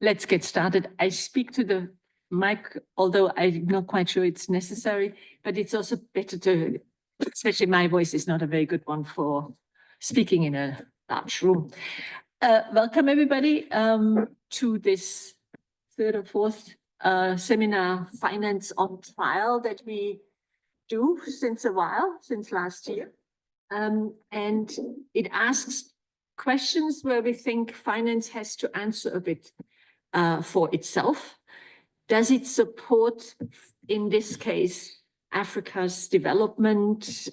Let's get started. I speak to the mic, although I'm not quite sure it's necessary, but it's also better to, especially my voice is not a very good one for speaking in a large room. Welcome everybody to this third or fourth seminar, Finance on Trial, that we do since a while, since last year. And it asks questions where we think finance has to answer a bit for itself. Does it support, in this case, Africa's development,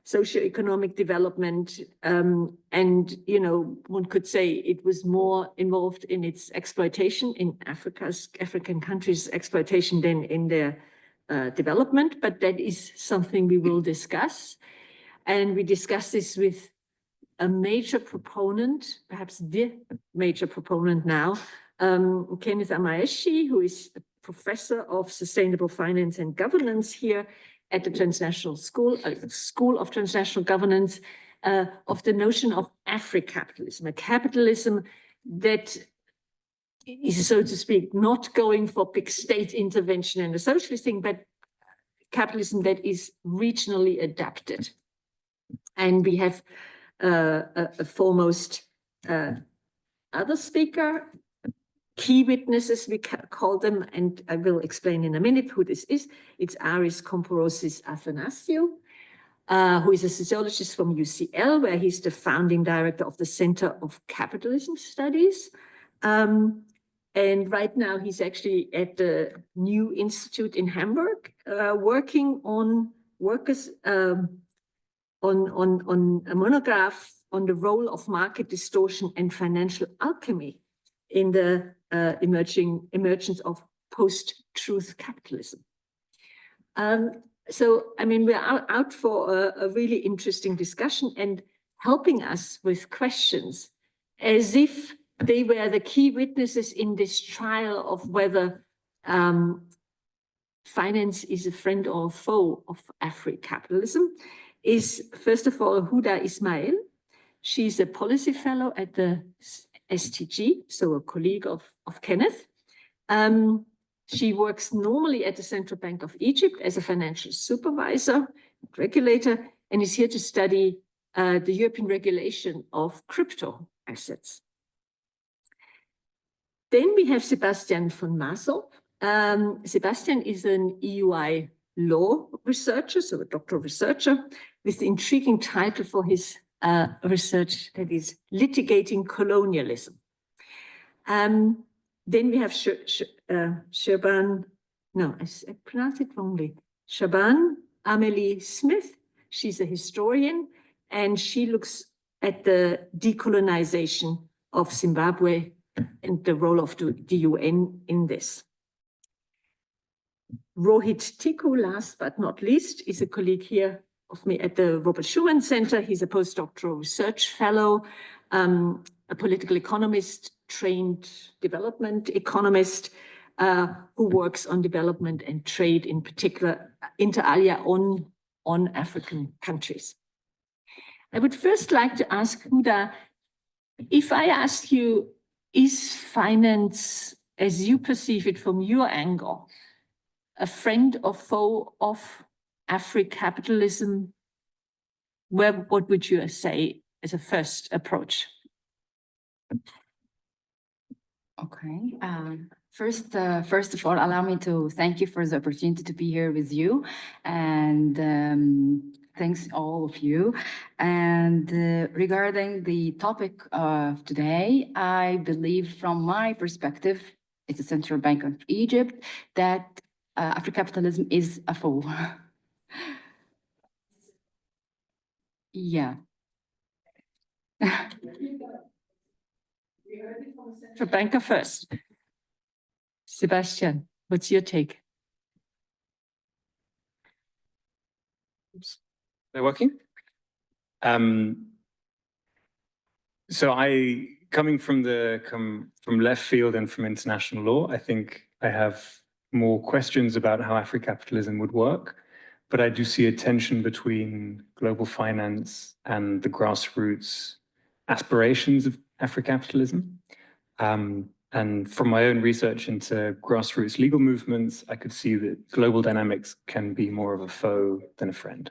socio-economic development, and, you know, one could say it was more involved in its exploitation, in African countries' exploitation than in their development, but that is something we will discuss. And we discuss this with a major proponent, perhaps the major proponent now, Kenneth Amaeshi, who is a professor of sustainable finance and governance here at the Transnational School, School of Transnational Governance, of the notion of Africapitalism, a capitalism that is, so to speak, not going for big state intervention and a socialist thing, but capitalism that is regionally adapted. And we have a foremost other speaker, key witnesses, we call them, and I will explain in a minute who this is. It's Aris Komporosis Athanasiou, who is a sociologist from UCL, where he's the founding director of the Center of Capitalism Studies. And right now he's actually at the New Institute in Hamburg, working on workers, on a monograph on the role of market distortion and financial alchemy in the emergence of post-truth capitalism. So, I mean, we're out for a really interesting discussion and helping us with questions as if they were the key witnesses in this trial of whether finance is a friend or a foe of Africapitalism. Is, first of all, Huda Ismail. She's a policy fellow at the STG, so a colleague of Kenneth. She works normally at the Central Bank of Egypt as a financial supervisor, regulator, and is here to study the European regulation of crypto assets. Then we have Sebastian von Masel. Sebastian is an EUI law researcher, so a doctoral researcher, with the intriguing title for his research that is Litigating Colonialism. Then we have Shaban, no, I pronounced it wrongly, Shaban Amelie Smith. She's a historian, and she looks at the decolonization of Zimbabwe and the role of the UN in this. Rohit Tikku, last but not least, is a colleague here of me at the Robert Schuman Center. He's a postdoctoral research fellow, a political economist, trained development economist, who works on development and trade, in particular, inter alia on African countries. I would first like to ask Huda, if I ask you, is finance, as you perceive it from your angle, a friend or foe of Africapitalism? What would you say as a first approach? Okay. First of all, allow me to thank you for the opportunity to be here with you, and thanks all of you. And regarding the topic of today, I believe, from my perspective, it's the Central Bank of Egypt, that Africapitalism is a foe. Yeah. We heard it from the Central Banker first. Sebastian, what's your take? Oops. They're working? So coming from left field and from international law, I think I have more questions about how Africapitalism would work, but I do see a tension between global finance and the grassroots aspirations of Africapitalism. And from my own research into grassroots legal movements, I could see that global dynamics can be more of a foe than a friend.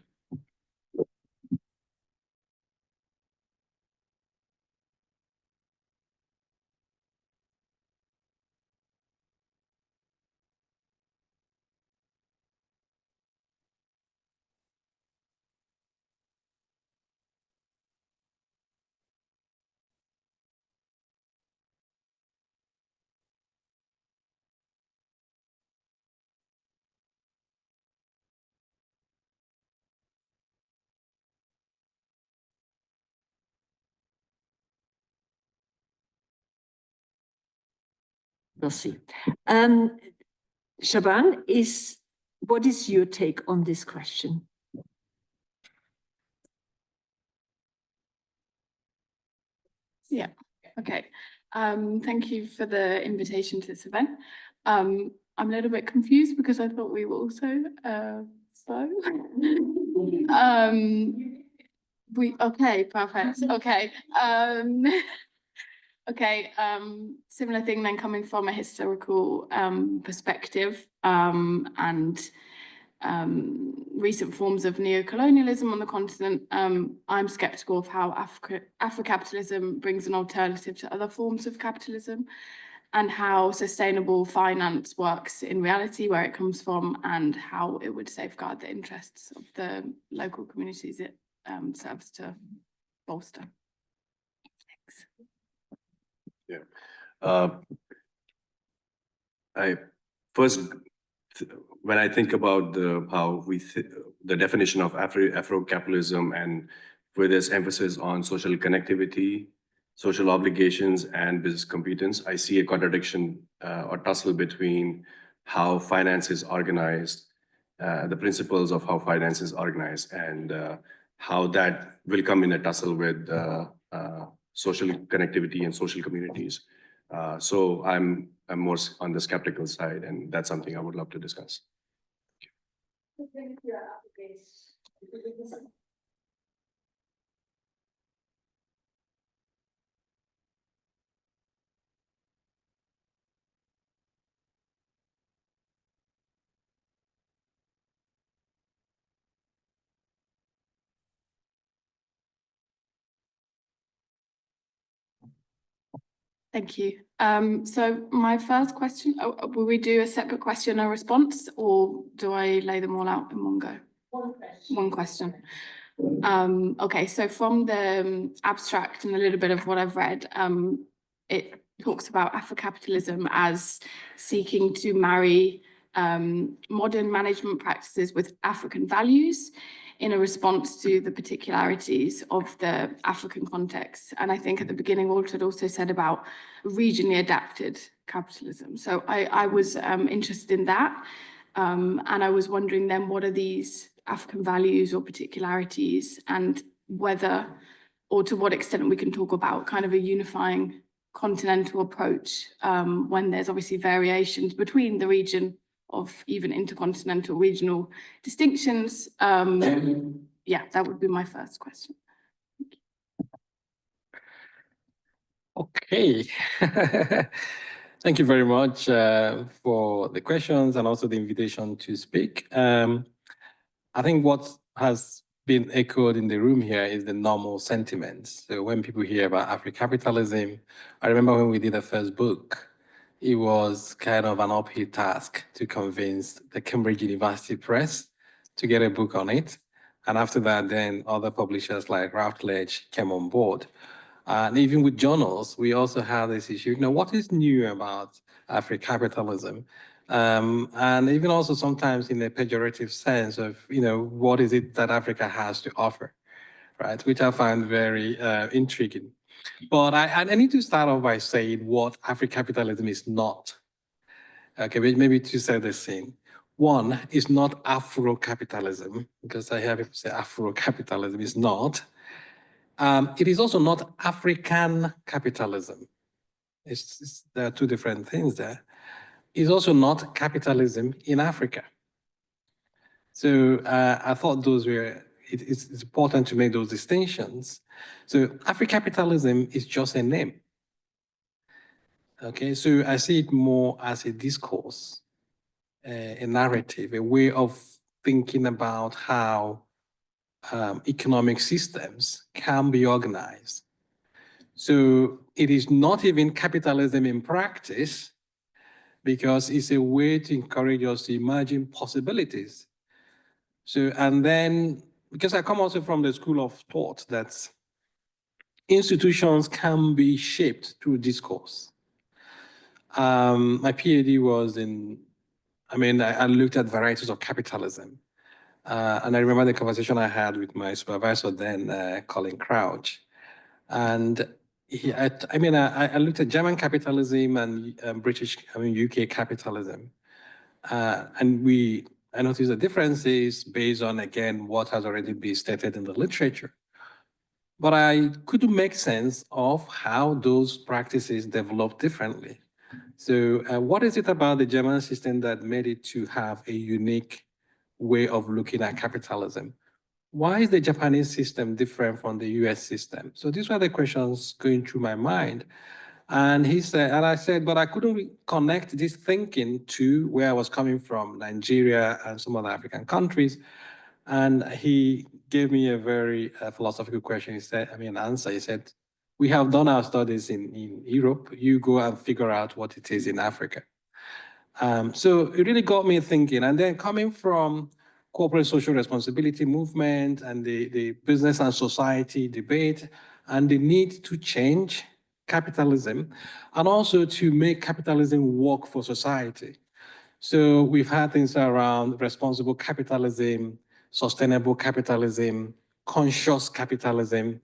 We'll see. Shaban, what is your take on this question? Yeah, okay. Thank you for the invitation to this event. I'm a little bit confused because I thought we were also okay, perfect. Okay. Okay, similar thing then coming from a historical perspective and recent forms of neo-colonialism on the continent, I'm skeptical of how Africapitalism brings an alternative to other forms of capitalism and how sustainable finance works in reality, where it comes from, and how it would safeguard the interests of the local communities it serves to bolster. Thanks. Yeah. When I think about the definition of Afro-capitalism and where there's emphasis on social connectivity, social obligations, and business competence, I see a contradiction or tussle between how finance is organized, the principles of how finance is organized, and how that will come in a tussle with social connectivity and social communities. So I'm more on the skeptical side, and that's something I would love to discuss. Thank you. So my first question, will we do a separate question and response, or do I lay them all out in one go? One question. Okay, so from the abstract and a little bit of what I've read, it talks about Africapitalism as seeking to marry modern management practices with African values in a response to the particularities of the African context. And I think at the beginning, Walter had also said about regionally adapted capitalism. So I was interested in that. And I was wondering then, what are these African values or particularities, and whether or to what extent we can talk about kind of a unifying continental approach when there's obviously variations between the region of even intercontinental regional distinctions. Yeah, that would be my first question. Okay. Thank you very much for the questions and also the invitation to speak. I think what has been echoed in the room here is the normal sentiments. So when people hear about Africapitalism, I remember when we did the first book, it was kind of an uphill task to convince the Cambridge University Press to get a book on it. And after that, then other publishers like Routledge came on board. And even with journals, we also have this issue, you know, what is new about Africapitalism? And even also sometimes in a pejorative sense of, you know, what is it that Africa has to offer, right? Which I find very intriguing. But I need to start off by saying what Africapitalism is not. Okay, maybe to set the scene. One, is not Afro-capitalism, because I hear people say Afro-capitalism is not. It is also not African capitalism. There are two different things there. It's also not capitalism in Africa. So I thought it's important to make those distinctions. So Africapitalism is just a name. Okay, so I see it more as a discourse, a narrative, a way of thinking about how economic systems can be organized. So it is not even capitalism in practice, because it's a way to encourage us to imagine possibilities. So, and then, because I come also from the school of thought that institutions can be shaped through discourse. My PhD was in, I looked at varieties of capitalism. And I remember the conversation I had with my supervisor then, Colin Crouch. And I looked at German capitalism and UK capitalism. And I noticed the differences based on, again, what has already been stated in the literature. But I couldn't make sense of how those practices developed differently. So what is it about the German system that made it to have a unique way of looking at capitalism? Why is the Japanese system different from the US system? So these were the questions going through my mind. And he said, and I said, but I couldn't connect this thinking to where I was coming from, Nigeria and some other African countries. And he gave me a very philosophical question. He said, answer. He said, we have done our studies in Europe. You go and figure out what it is in Africa. So it really got me thinking. And then coming from corporate social responsibility movement and the business and society debate and the need to change capitalism and also to make capitalism work for society. So we've had things around responsible capitalism, sustainable capitalism, conscious capitalism.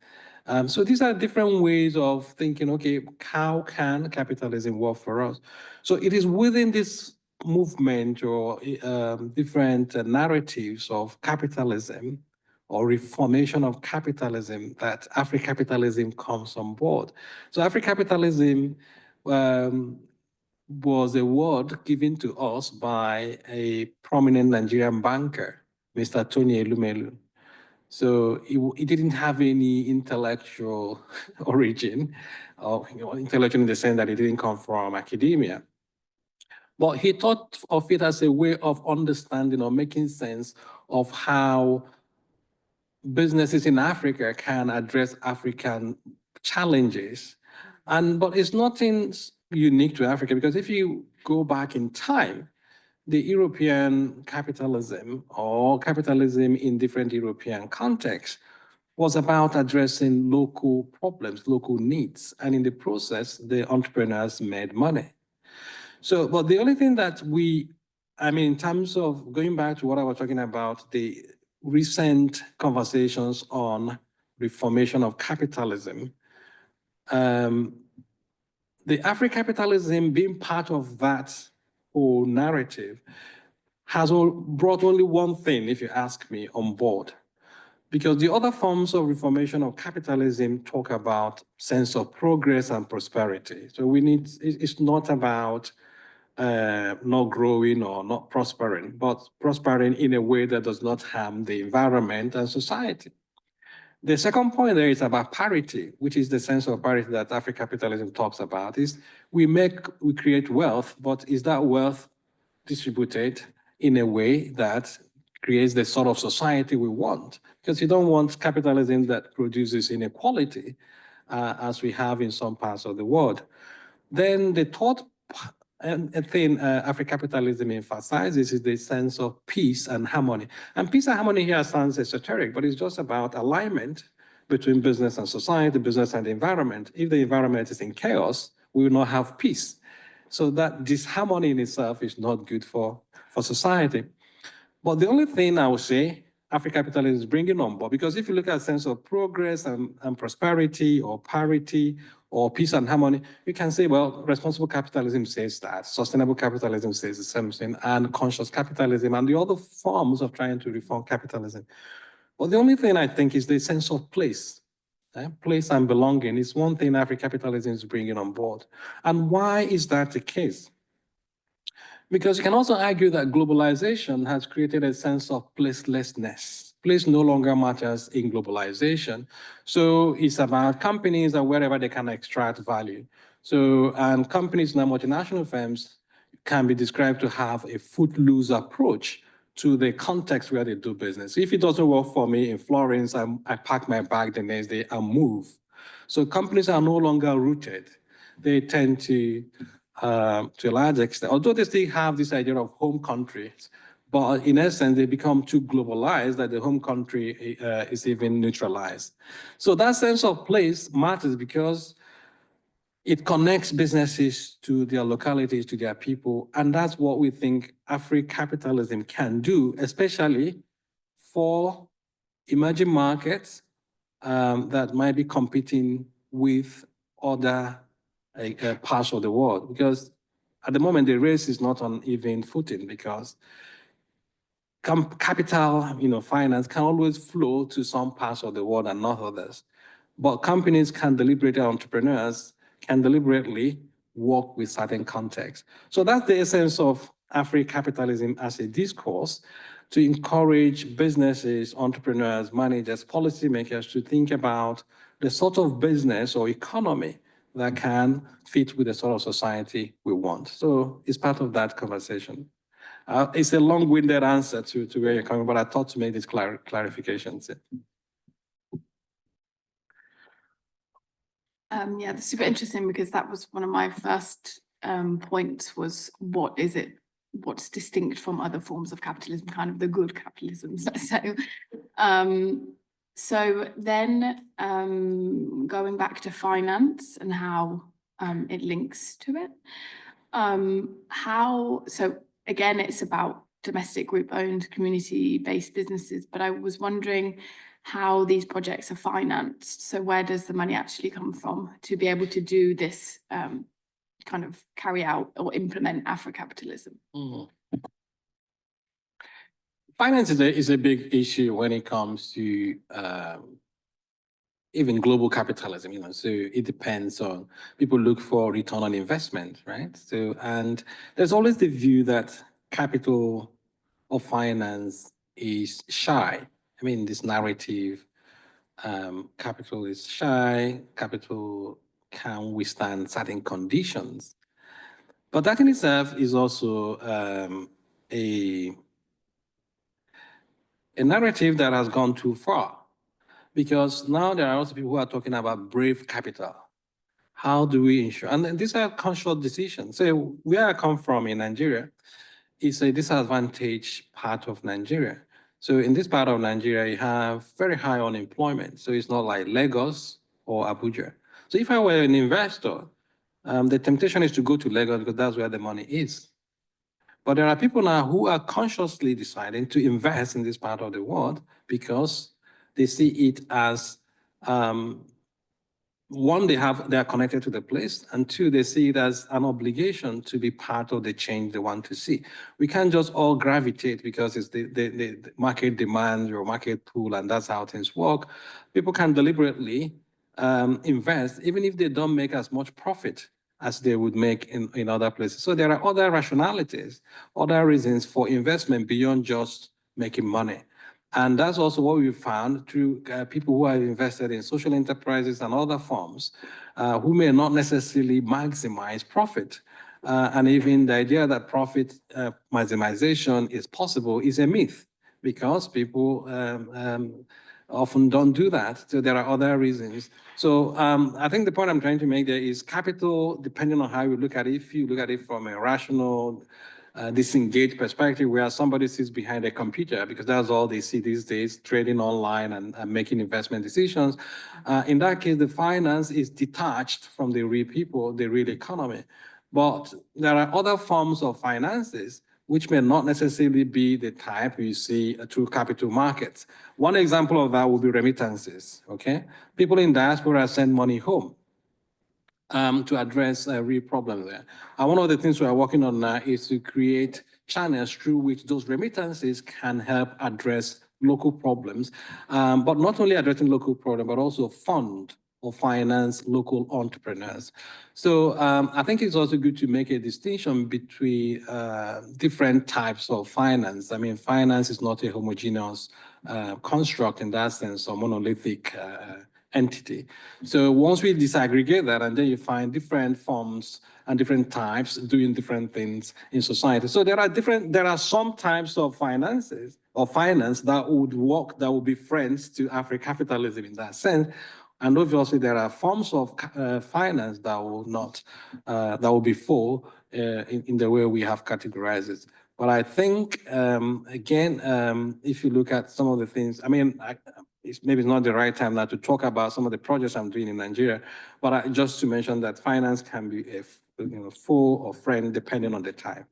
So these are different ways of thinking, okay, how can capitalism work for us? So it is within this movement or different narratives of capitalism or reformation of capitalism that Africapitalism comes on board. So Africapitalism was a word given to us by a prominent Nigerian banker, Mr. Tony Elumelu. So he didn't have any intellectual origin, or intellectual in the sense that it didn't come from academia. But he thought of it as a way of understanding or making sense of how businesses in Africa can address African challenges. But it's nothing unique to Africa, because if you go back in time, the European capitalism or capitalism in different European contexts was about addressing local problems, local needs. And in the process, the entrepreneurs made money. So, but the only thing that in terms of going back to what I was talking about, the recent conversations on reformation of capitalism, the Africapitalism being part of that whole narrative has brought only one thing, if you ask me, on board. Because the other forms of reformation of capitalism talk about sense of progress and prosperity. So it's not about not growing or not prospering, but prospering in a way that does not harm the environment and society. The second point there is about parity, which is the sense of parity that Africapitalism talks about, is we create wealth, but is that wealth distributed in a way that creates the sort of society we want? Because you don't want capitalism that produces inequality, as we have in some parts of the world. Then the third thing Africapitalism emphasizes is the sense of peace and harmony. And peace and harmony here sounds esoteric, but it's just about alignment between business and society, business and the environment. If the environment is in chaos, we will not have peace. So that disharmony in itself is not good for society. But the only thing I would say Africapitalism is bringing on board, because if you look at a sense of progress and prosperity or parity or peace and harmony, you can say, well, responsible capitalism says that, sustainable capitalism says the same thing, and conscious capitalism and the other forms of trying to reform capitalism. But the only thing I think is the sense of place. Place and belonging is one thing Africapitalism is bringing on board. And why is that the case? Because you can also argue that globalization has created a sense of placelessness. Place no longer matters in globalization. So it's about companies and wherever they can extract value. So, and companies now, multinational firms, can be described to have a footloose approach to the context where they do business. If it doesn't work for me in Florence, I pack my bag the next day and move. So companies are no longer rooted. They tend to a large extent, although they still have this idea of home country, but in essence, they become too globalized that the home country is even neutralized. So that sense of place matters because it connects businesses to their localities, to their people, and that's what we think Africapitalism can do, especially for emerging markets that might be competing with other parts of the world. Because at the moment, the race is not on even footing because capital, finance can always flow to some parts of the world and not others. But companies entrepreneurs can deliberately work with certain contexts. So that's the essence of Africapitalism as a discourse, to encourage businesses, entrepreneurs, managers, policymakers to think about the sort of business or economy that can fit with the sort of society we want. So it's part of that conversation. It's a long-winded answer to where you're coming, but I thought to make these clarifications. Yeah, that's super interesting because that was one of my first points was what's distinct from other forms of capitalism, kind of the good capitalism. So then going back to finance and how it links to it, so again, it's about domestic group-owned, community-based businesses, but I was wondering how these projects are financed. So where does the money actually come from to be able to do this kind of carry out or implement Africapitalism? Finance is a big issue when it comes to even global capitalism, so it depends on, people look for return on investment, right? So, and there's always the view that capital or finance is shy. I mean, this narrative, capital is shy, capital can withstand certain conditions. But that in itself is also a narrative that has gone too far, because now there are also people who are talking about brave capital. How do we ensure? And these are conscious decisions. So where I come from in Nigeria is a disadvantaged part of Nigeria. So in this part of Nigeria, you have very high unemployment. So it's not like Lagos or Abuja. So if I were an investor, the temptation is to go to Lagos because that's where the money is. But there are people now who are consciously deciding to invest in this part of the world because they see it as, one, they are connected to the place, and two, they see it as an obligation to be part of the change they want to see. We can't just all gravitate because it's the market demand or market pool, and that's how things work. People can deliberately invest, even if they don't make as much profit as they would make in other places. So there are other rationalities, other reasons for investment beyond just making money. And that's also what we found through people who have invested in social enterprises and other forms who may not necessarily maximize profit. And even the idea that profit maximization is possible is a myth because people often don't do that. So there are other reasons. So I think the point I'm trying to make there is capital, depending on how you look at it, if you look at it from a rational, disengaged perspective where somebody sits behind a computer because that's all they see these days, trading online and making investment decisions. In that case, the finance is detached from the real people, the real economy. But there are other forms of finances which may not necessarily be the type you see through capital markets. One example of that would be remittances, okay? People in diaspora send money home to address real problems there. And one of the things we are working on now is to create channels through which those remittances can help address local problems, but not only addressing local problems, but also fund or finance local entrepreneurs. So I think it's also good to make a distinction between different types of finance. I mean, finance is not a homogeneous construct in that sense, or monolithic entity. So once we disaggregate that, and then you find different forms and different types doing different things in society. So there are some types of finance that would work, that would be friends to Africapitalism in that sense. And obviously there are forms of finance that will not, that will be full in the way we have categorized it. But I think, again, if you look at some of the things, I mean, maybe it's not the right time now to talk about some of the projects I'm doing in Nigeria, but just to mention that finance can be a foe or friend depending on the time.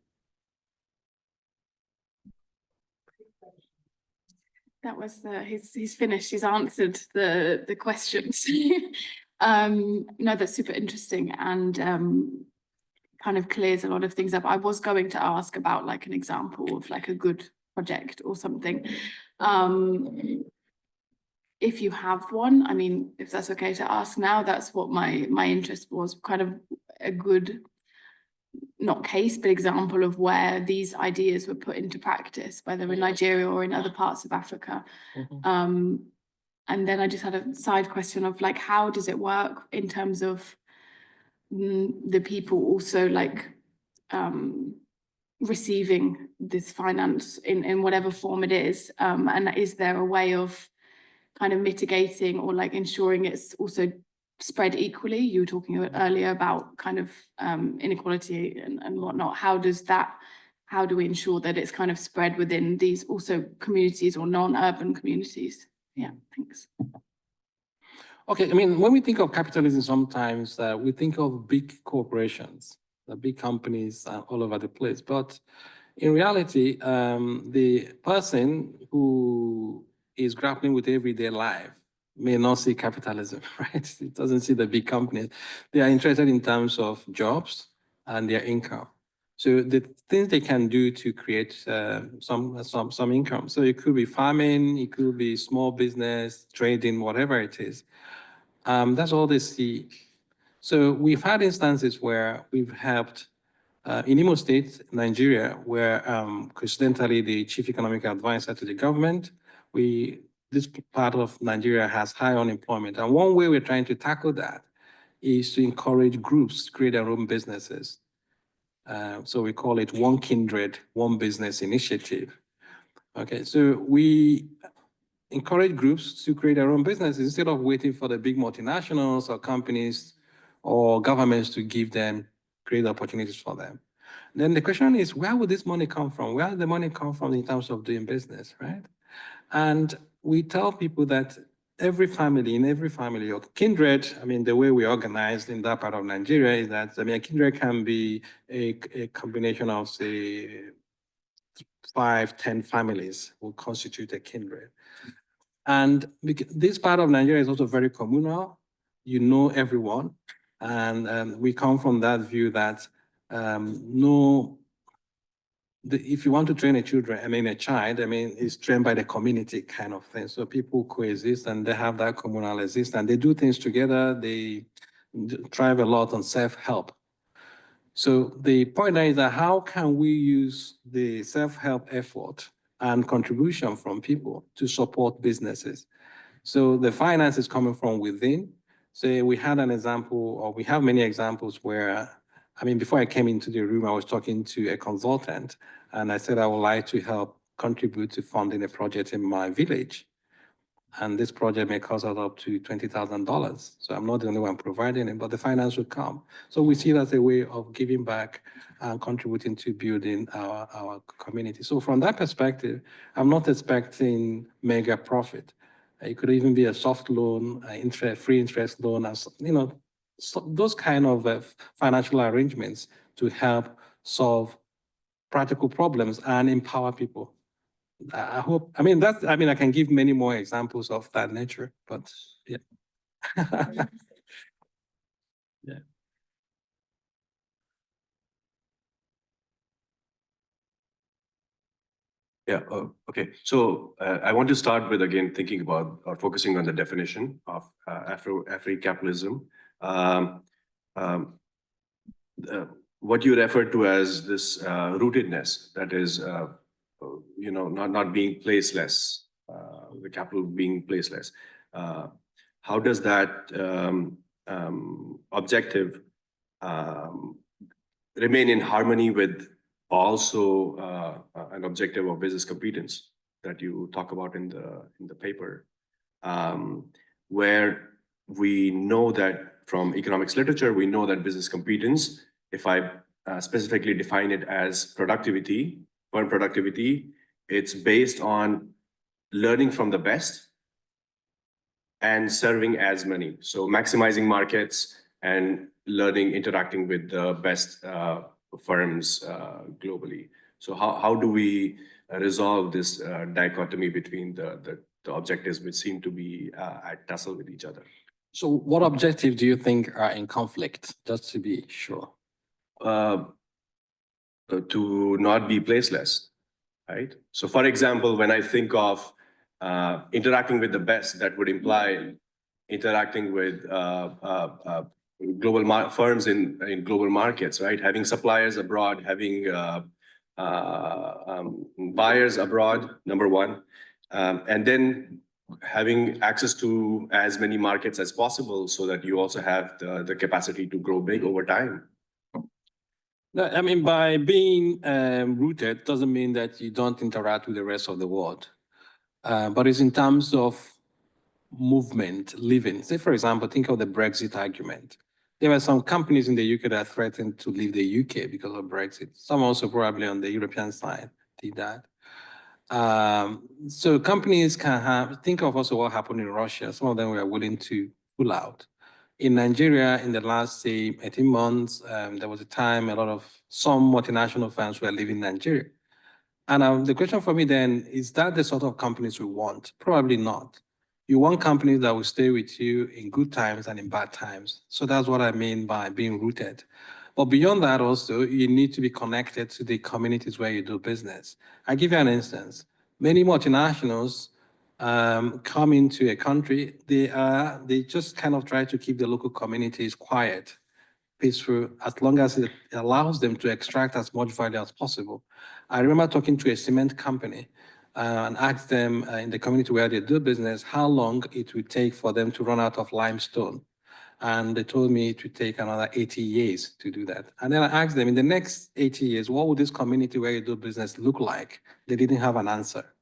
That was he's finished. He's answered the questions. No, that's super interesting and kind of clears a lot of things up. I was going to ask about like an example of like a good project or something. If you have one, I mean, if that's okay to ask now, that's what my interest was, kind of a good, not case, but example of where these ideas were put into practice, whether in Nigeria or in other parts of Africa. And then I just had a side question of like, how does it work in terms of the people also like receiving this finance in whatever form it is? And is there a way of kind of mitigating or like ensuring it's also spread equally? You were talking earlier about kind of inequality and whatnot. How do we ensure that it's kind of spread within these also communities or non-urban communities? Yeah, thanks. Okay, I mean, when we think of capitalism, sometimes we think of big corporations, the big companies all over the place. But in reality, the person who is grappling with everyday life may not see capitalism, right? It doesn't see the big companies. They are interested in terms of jobs and their income. So the things they can do to create some income. So it could be farming, it could be small business, trading, whatever it is. That's all they see. So we've had instances where we've helped in Imo State, Nigeria, where coincidentally the chief economic advisor to the government, this part of Nigeria has high unemployment. And one way we're trying to tackle that is to encourage groups to create their own businesses. So we call it One Kindred, One Business Initiative. Okay, so we encourage groups to create their own businesses instead of waiting for the big multinationals or companies or governments to give them great opportunities for them. Then the question is, where would this money come from? Where did the money come from in terms of doing business, right? And we tell people that in every family, or kindred, I mean, the way we organized in that part of Nigeria is that, I mean, a kindred can be a combination of, say, 5, 10 families will constitute a kindred. And this part of Nigeria is also very communal. You know everyone. And we come from that view that if you want to train a child, it's trained by the community kind of thing. So people coexist and they have that communal existence and they do things together. They thrive a lot on self-help. So the point is that how can we use the self-help effort and contribution from people to support businesses? So the finance is coming from within. So we had an example, or we have many examples where, before I came into the room, I was talking to a consultant and I said I would like to help contribute to funding a project in my village. And this project may cost us up to $20,000. So I'm not the only one providing it, but the finance will come. So we see it as a way of giving back and contributing to building our community. So from that perspective, I'm not expecting mega profit. It could even be a soft loan, free interest loan, and so those kind of financial arrangements to help solve practical problems and empower people. I hope, I can give many more examples of that nature, but yeah. Yeah. Yeah, okay. So I want to start with, again, thinking about or focusing on the definition of Africapitalism. What you refer to as this rootedness, that is, not being placeless, the capital being placeless. how does that objective remain in harmony with also an objective of business competence that you talk about in the paper, where we know that from economics literature, we know that business competence, if I specifically define it as productivity, firm productivity, it's based on learning from the best and serving as many. So maximizing markets and learning, interacting with the best firms globally. So how do we resolve this dichotomy between the objectives which seem to be at tussle with each other? So what objectives do you think are in conflict, just to be sure? To not be placeless, right? So for example, when I think of interacting with the best, that would imply interacting with global firms in global markets, right? Having suppliers abroad, having buyers abroad, number one, and then having access to as many markets as possible so that you also have the capacity to grow big over time. No, I mean, by being rooted doesn't mean that you don't interact with the rest of the world. But it's in terms of movement, living. Say, for example, think of the Brexit argument. There were some companies in the UK that threatened to leave the UK because of Brexit. Some also probably on the European side did that. So companies can think of also what happened in Russia. Some of them were willing to pull out. In Nigeria, in the last, say, 18 months, there was a time some multinational firms were leaving Nigeria. And the question for me then, is that the sort of companies we want? Probably not. You want companies that will stay with you in good times and in bad times. So that's what I mean by being rooted. But beyond that also, you need to be connected to the communities where you do business. I'll give you an instance. Many multinationals come into a country, they just kind of try to keep the local communities quiet, peaceful, as long as it allows them to extract as much value as possible. I remember talking to a cement company and asked them in the community where they do business, how long it would take for them to run out of limestone. And they told me it would take another 80 years to do that. And then I asked them, in the next 80 years, what would this community where you do business look like? They didn't have an answer,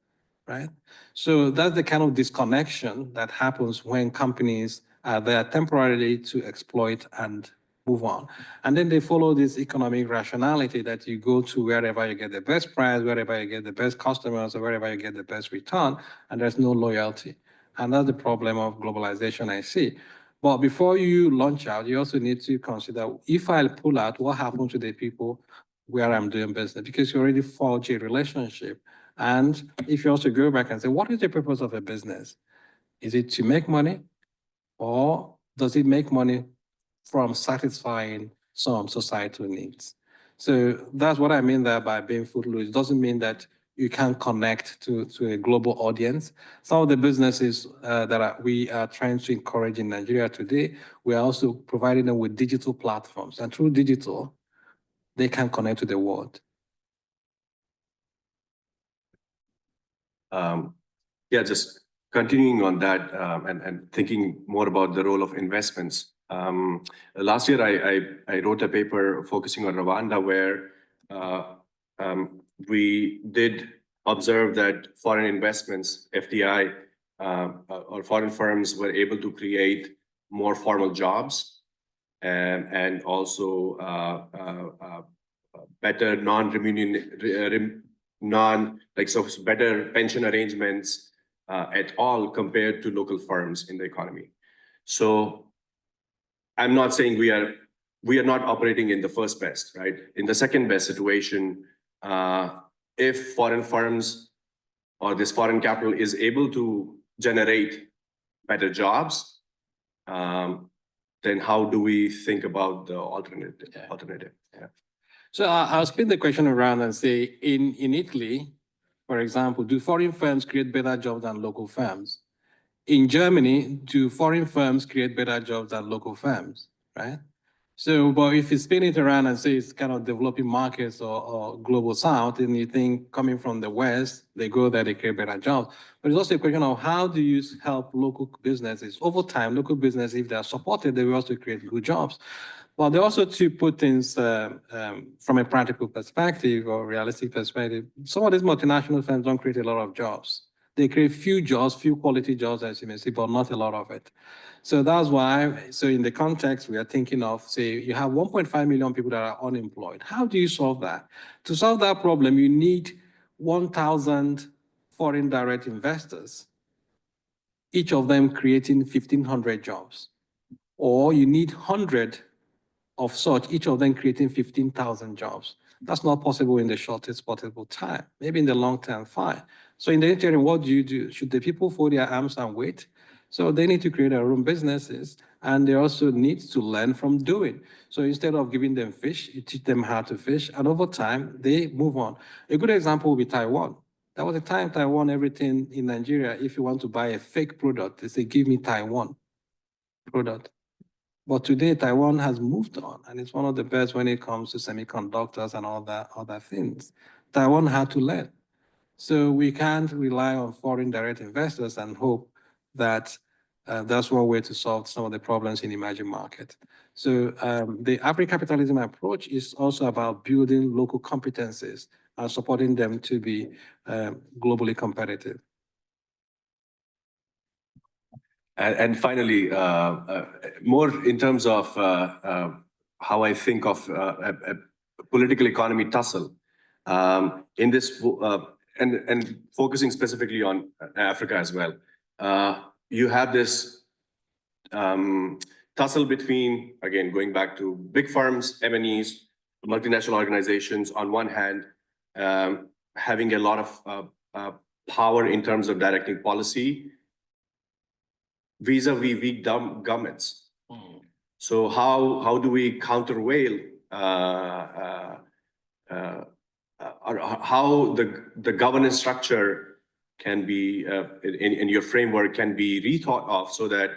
right? So that's the kind of disconnection that happens when companies are there temporarily to exploit and move on. And then they follow this economic rationality that you go to wherever you get the best price, wherever you get the best customers, or wherever you get the best return, and there's no loyalty. And that's the problem of globalization I see. But before you launch out, you also need to consider, if I pull out, what happens to the people where I'm doing business? Because you already forge a relationship. And if you also go back and say, what is the purpose of a business? Is it to make money? Or does it make money from satisfying some societal needs? So that's what I mean there by being footloose. It doesn't mean that you can connect to a global audience. Some of the businesses that we are trying to encourage in Nigeria today, we are also providing them with digital platforms. And through digital, they can connect to the world. Yeah, just continuing on that and thinking more about the role of investments. Last year, I wrote a paper focusing on Rwanda where we did observe that foreign investments, FDI, or foreign firms were able to create more formal jobs and also better better pension arrangements at all compared to local firms in the economy. So I'm not saying we are not operating in the first best, right? In the second best situation, if foreign firms or this foreign capital is able to generate better jobs, then how do we think about the alternative? Yeah. So I'll spin the question around and say, in Italy, for example, do foreign firms create better jobs than local firms? In Germany, do foreign firms create better jobs than local firms, right? So, but if you spin it around and say it's kind of developing markets or global south, and you think coming from the West, they go there, they create better jobs. But it's also a question of how do you help local businesses? Over time, local businesses, if they are supported, they will also create good jobs. But they also to put things from a practical perspective or realistic perspective, some of these multinational firms don't create a lot of jobs. They create few jobs, few quality jobs, as you may see, but not a lot of it. So that's why, so in the context we are thinking of, say, you have 1.5 million people that are unemployed. How do you solve that? To solve that problem, you need 1,000 foreign direct investors, each of them creating 1,500 jobs. Or you need 100 of such, each of them creating 15,000 jobs. That's not possible in the shortest possible time. Maybe in the long term, fine. So in the interim, what do? Should the people fold their arms and wait? So they need to create their own businesses, and they also need to learn from doing. So instead of giving them fish, you teach them how to fish, and over time, they move on. A good example would be Taiwan. There was a time Taiwan, everything in Nigeria, if you want to buy a fake product, they say, give me Taiwan product. But today, Taiwan has moved on, and it's one of the best when it comes to semiconductors and all that other things. Taiwan had to learn. So we can't rely on foreign direct investors and hope that that's one way to solve some of the problems in emerging markets. So the Africapitalism approach is also about building local competencies and supporting them to be globally competitive. And finally, more in terms of how I think of a political economy tussle in this, and focusing specifically on Africa as well. You have this tussle between, again, going back to big firms, MNEs, multinational organizations on one hand, having a lot of power in terms of directing policy, vis-a-vis weak governments. So how do we countervail or how the governance structure can be in your framework can be rethought of so that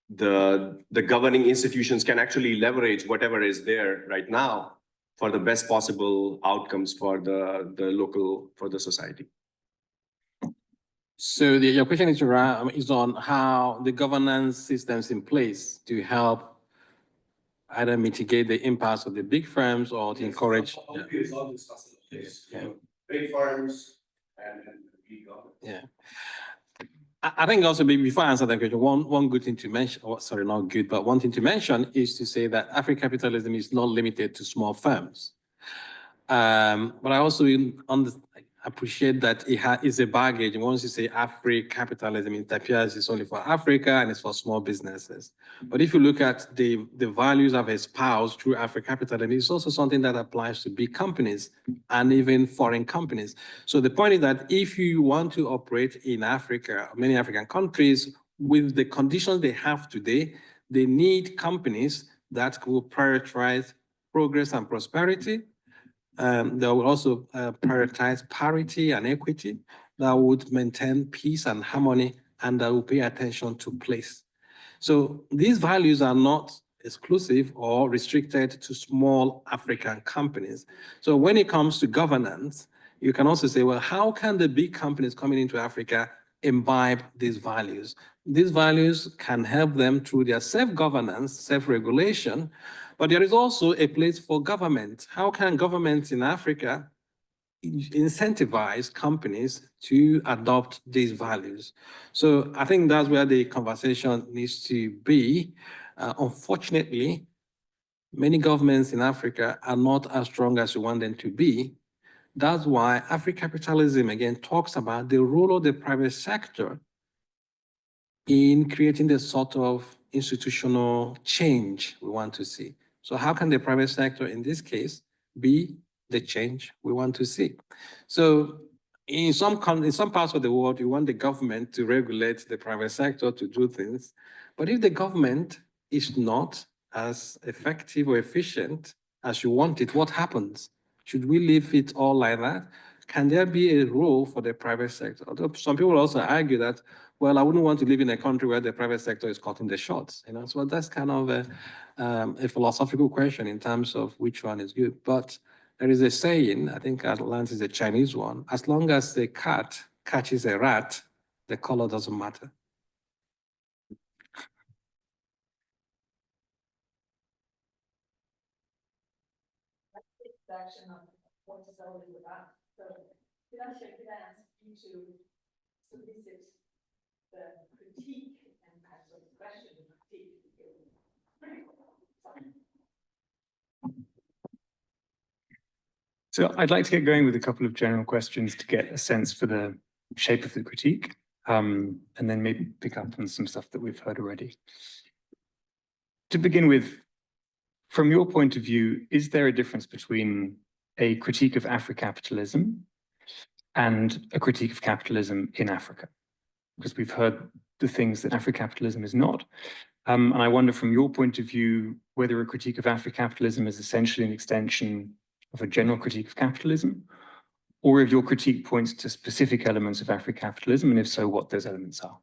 the governing institutions can actually leverage whatever is there right now for the best possible outcomes for the society. So your question is on how the governance systems in place to help either mitigate the impacts of the big firms or to encourage. Big firms and big government. Yeah. I think also before I answer that question, one good thing to mention, sorry, not good, but one thing to mention is to say that Africapitalism is not limited to small firms. But I also appreciate that it is a baggage. And once you say Africapitalism, it appears it's only for Africa and it's for small businesses. But if you look at the values I've espoused through Africapitalism, it's also something that applies to big companies and even foreign companies. So the point is that if you want to operate in Africa, many African countries, with the conditions they have today, they need companies that will prioritize progress and prosperity. They will also prioritize parity and equity, that would maintain peace and harmony, and that will pay attention to place. So these values are not exclusive or restricted to small African companies. So when it comes to governance, you can also say, well, how can the big companies coming into Africa imbibe these values? These values can help them through their self-governance, self-regulation, but there is also a place for government. How can governments in Africa incentivize companies to adopt these values? So I think that's where the conversation needs to be. Unfortunately, many governments in Africa are not as strong as we want them to be. That's why Africapitalism, again, talks about the role of the private sector in creating the sort of institutional change we want to see. So how can the private sector, in this case, be the change we want to see? So in some parts of the world, you want the government to regulate the private sector to do things. But if the government is not as effective or efficient as you want it, what happens? Should we leave it all like that? Can there be a role for the private sector? Although some people also argue that, well, I wouldn't want to live in a country where the private sector is cutting the shots, So that's kind of a philosophical question in terms of which one is good. But there is a saying, I think at least is a Chinese one, as long as the cat catches a rat, the color doesn't matter. Version of what is always about. So could I ask you to solicit the critique and perhaps the question of critique? So I'd like to get going with a couple of general questions to get a sense for the shape of the critique, and then maybe pick up on some stuff that we've heard already. To begin with, from your point of view, is there a difference between a critique of Africapitalism and a critique of capitalism in Africa? Because we've heard the things that Africapitalism is not. And I wonder from your point of view, whether a critique of Africapitalism is essentially an extension of a general critique of capitalism, or if your critique points to specific elements of Africapitalism, and if so, what those elements are.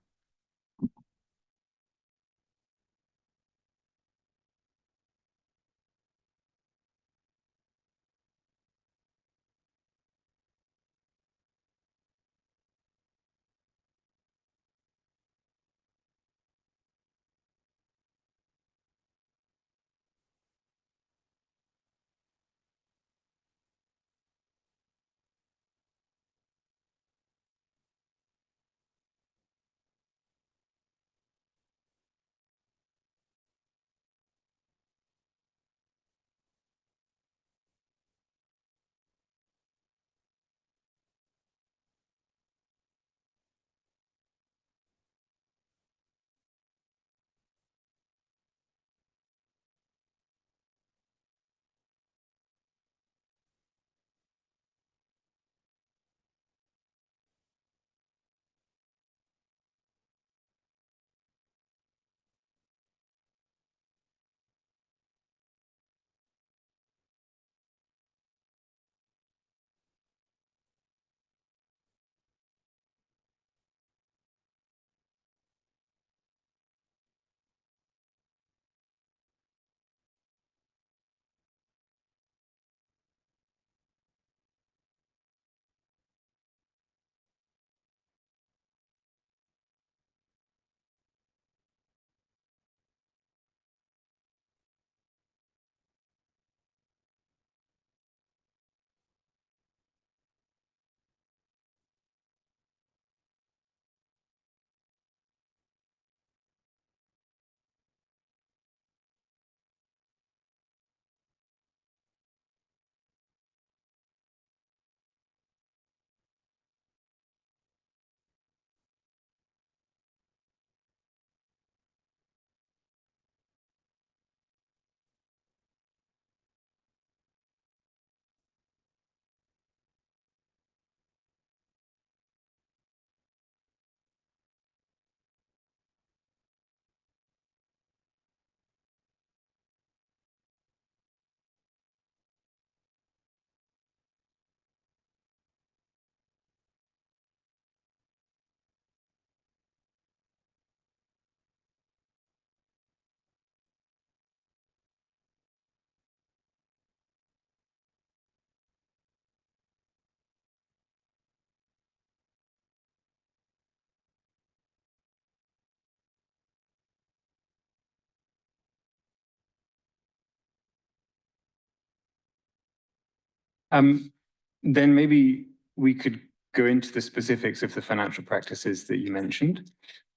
Then maybe we could go into the specifics of the financial practices that you mentioned.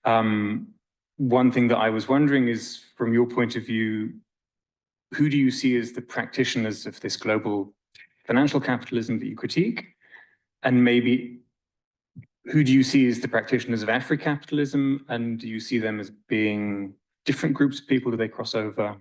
One thing that I was wondering is, from your point of view, who do you see as the practitioners of this global financial capitalism that you critique? And maybe who do you see as the practitioners of Africapitalism? And do you see them as being different groups of people? Do they cross over?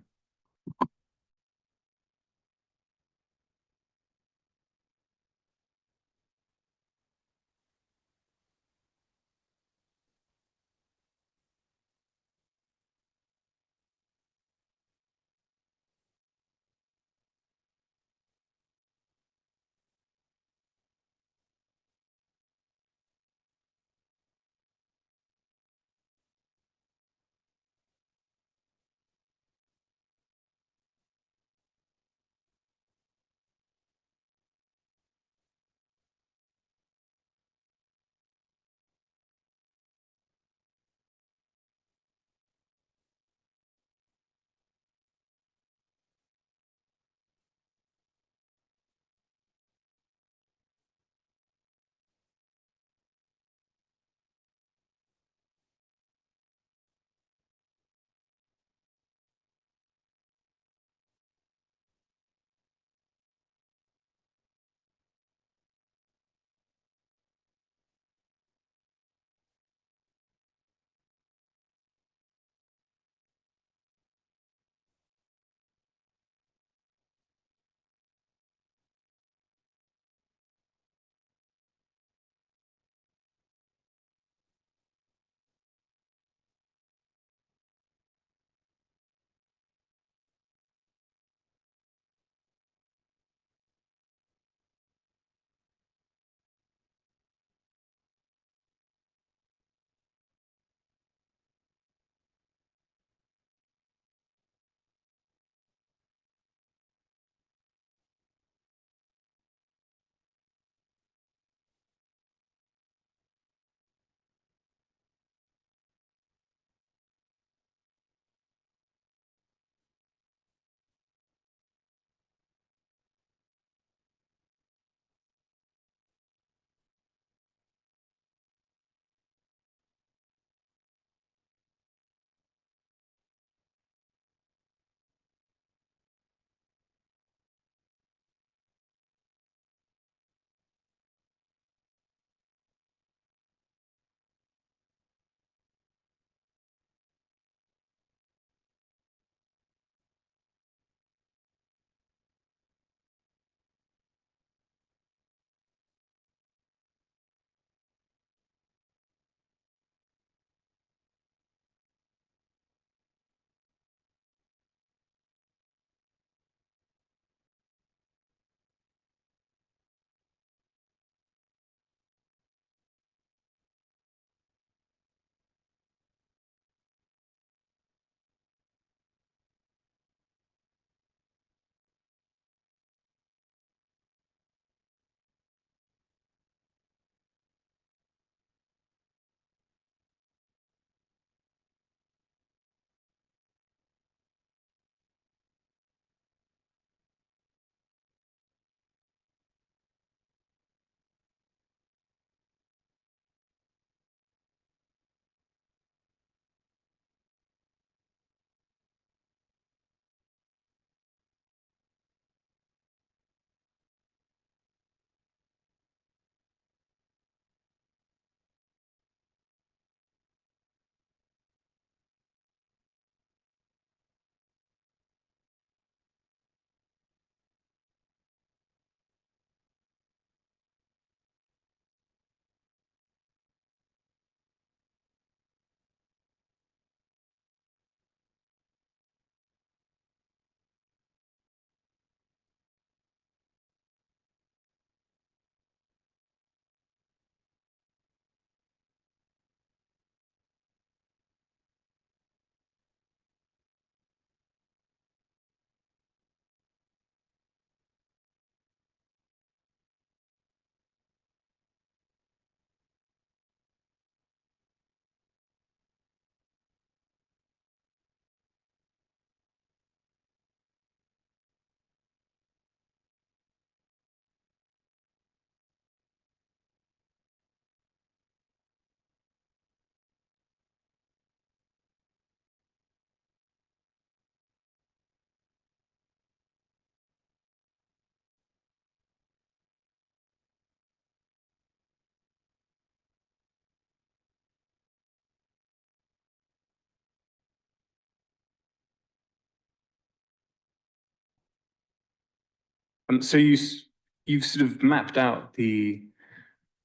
So you've sort of mapped out the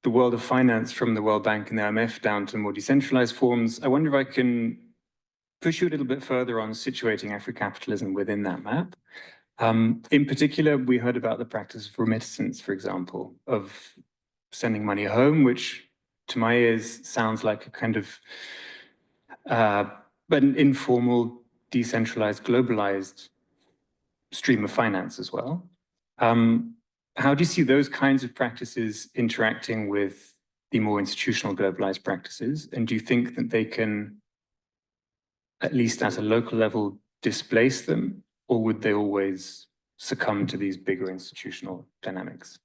world of finance from the World Bank and the IMF down to more decentralized forms. I wonder if I can push you a little bit further on situating Africapitalism within that map. In particular, we heard about the practice of remittance, for example, of sending money home, which to my ears sounds like a kind of an informal, decentralized, globalized stream of finance as well. How do you see those kinds of practices interacting with the more institutional globalized practices? And do you think that they can, at least at a local level, displace them? Or would they always succumb to these bigger institutional dynamics?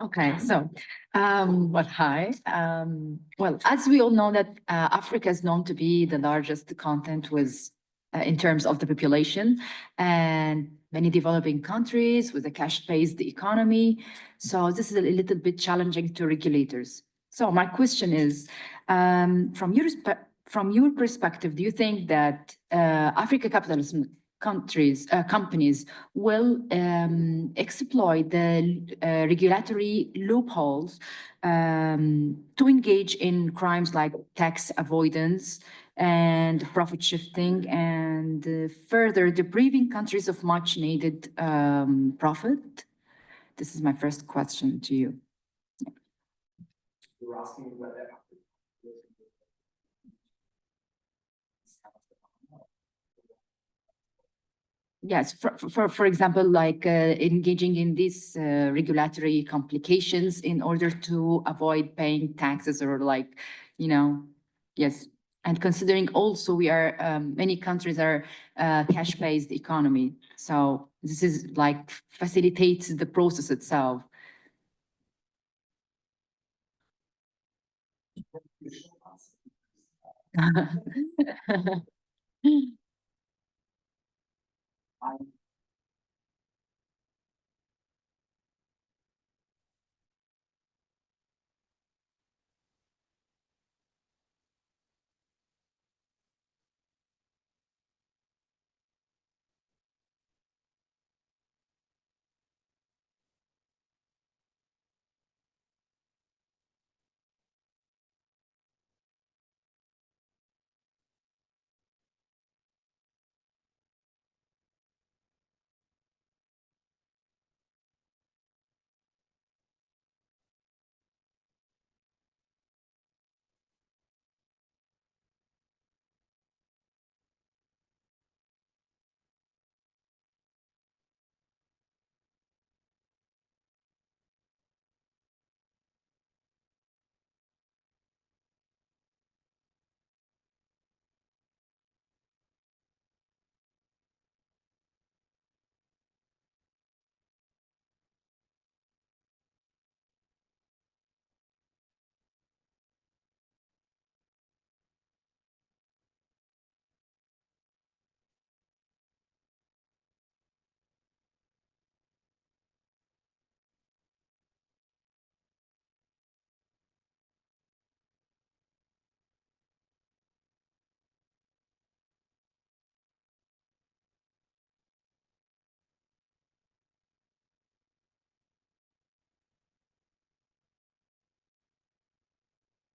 Okay, so, well, hi. Well, as we all know that Africa is known to be the largest continent with, in terms of the population, and many developing countries with a cash-based economy. So this is a little bit challenging to regulators. So my question is, from your perspective, do you think that Africapitalism companies will exploit the regulatory loopholes to engage in crimes like tax avoidance and profit shifting and further depriving countries of much needed profit? This is my first question to you. You're asking whether Yes, for example, like engaging in these regulatory complications in order to avoid paying taxes or like, you know, yes. And considering also we are, many countries are cash-based economy. So this is like facilitates the process itself.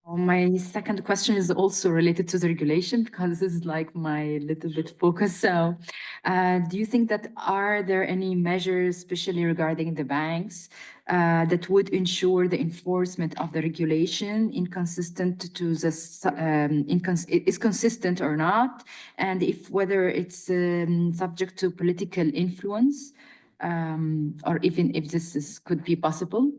My second question is also related to the regulation because this is like my little bit focus. So, do you think that are there any measures, especially regarding the banks, that would ensure the enforcement of the regulation inconsistent to the is consistent or not, and if whether it's subject to political influence, or even if this could be possible?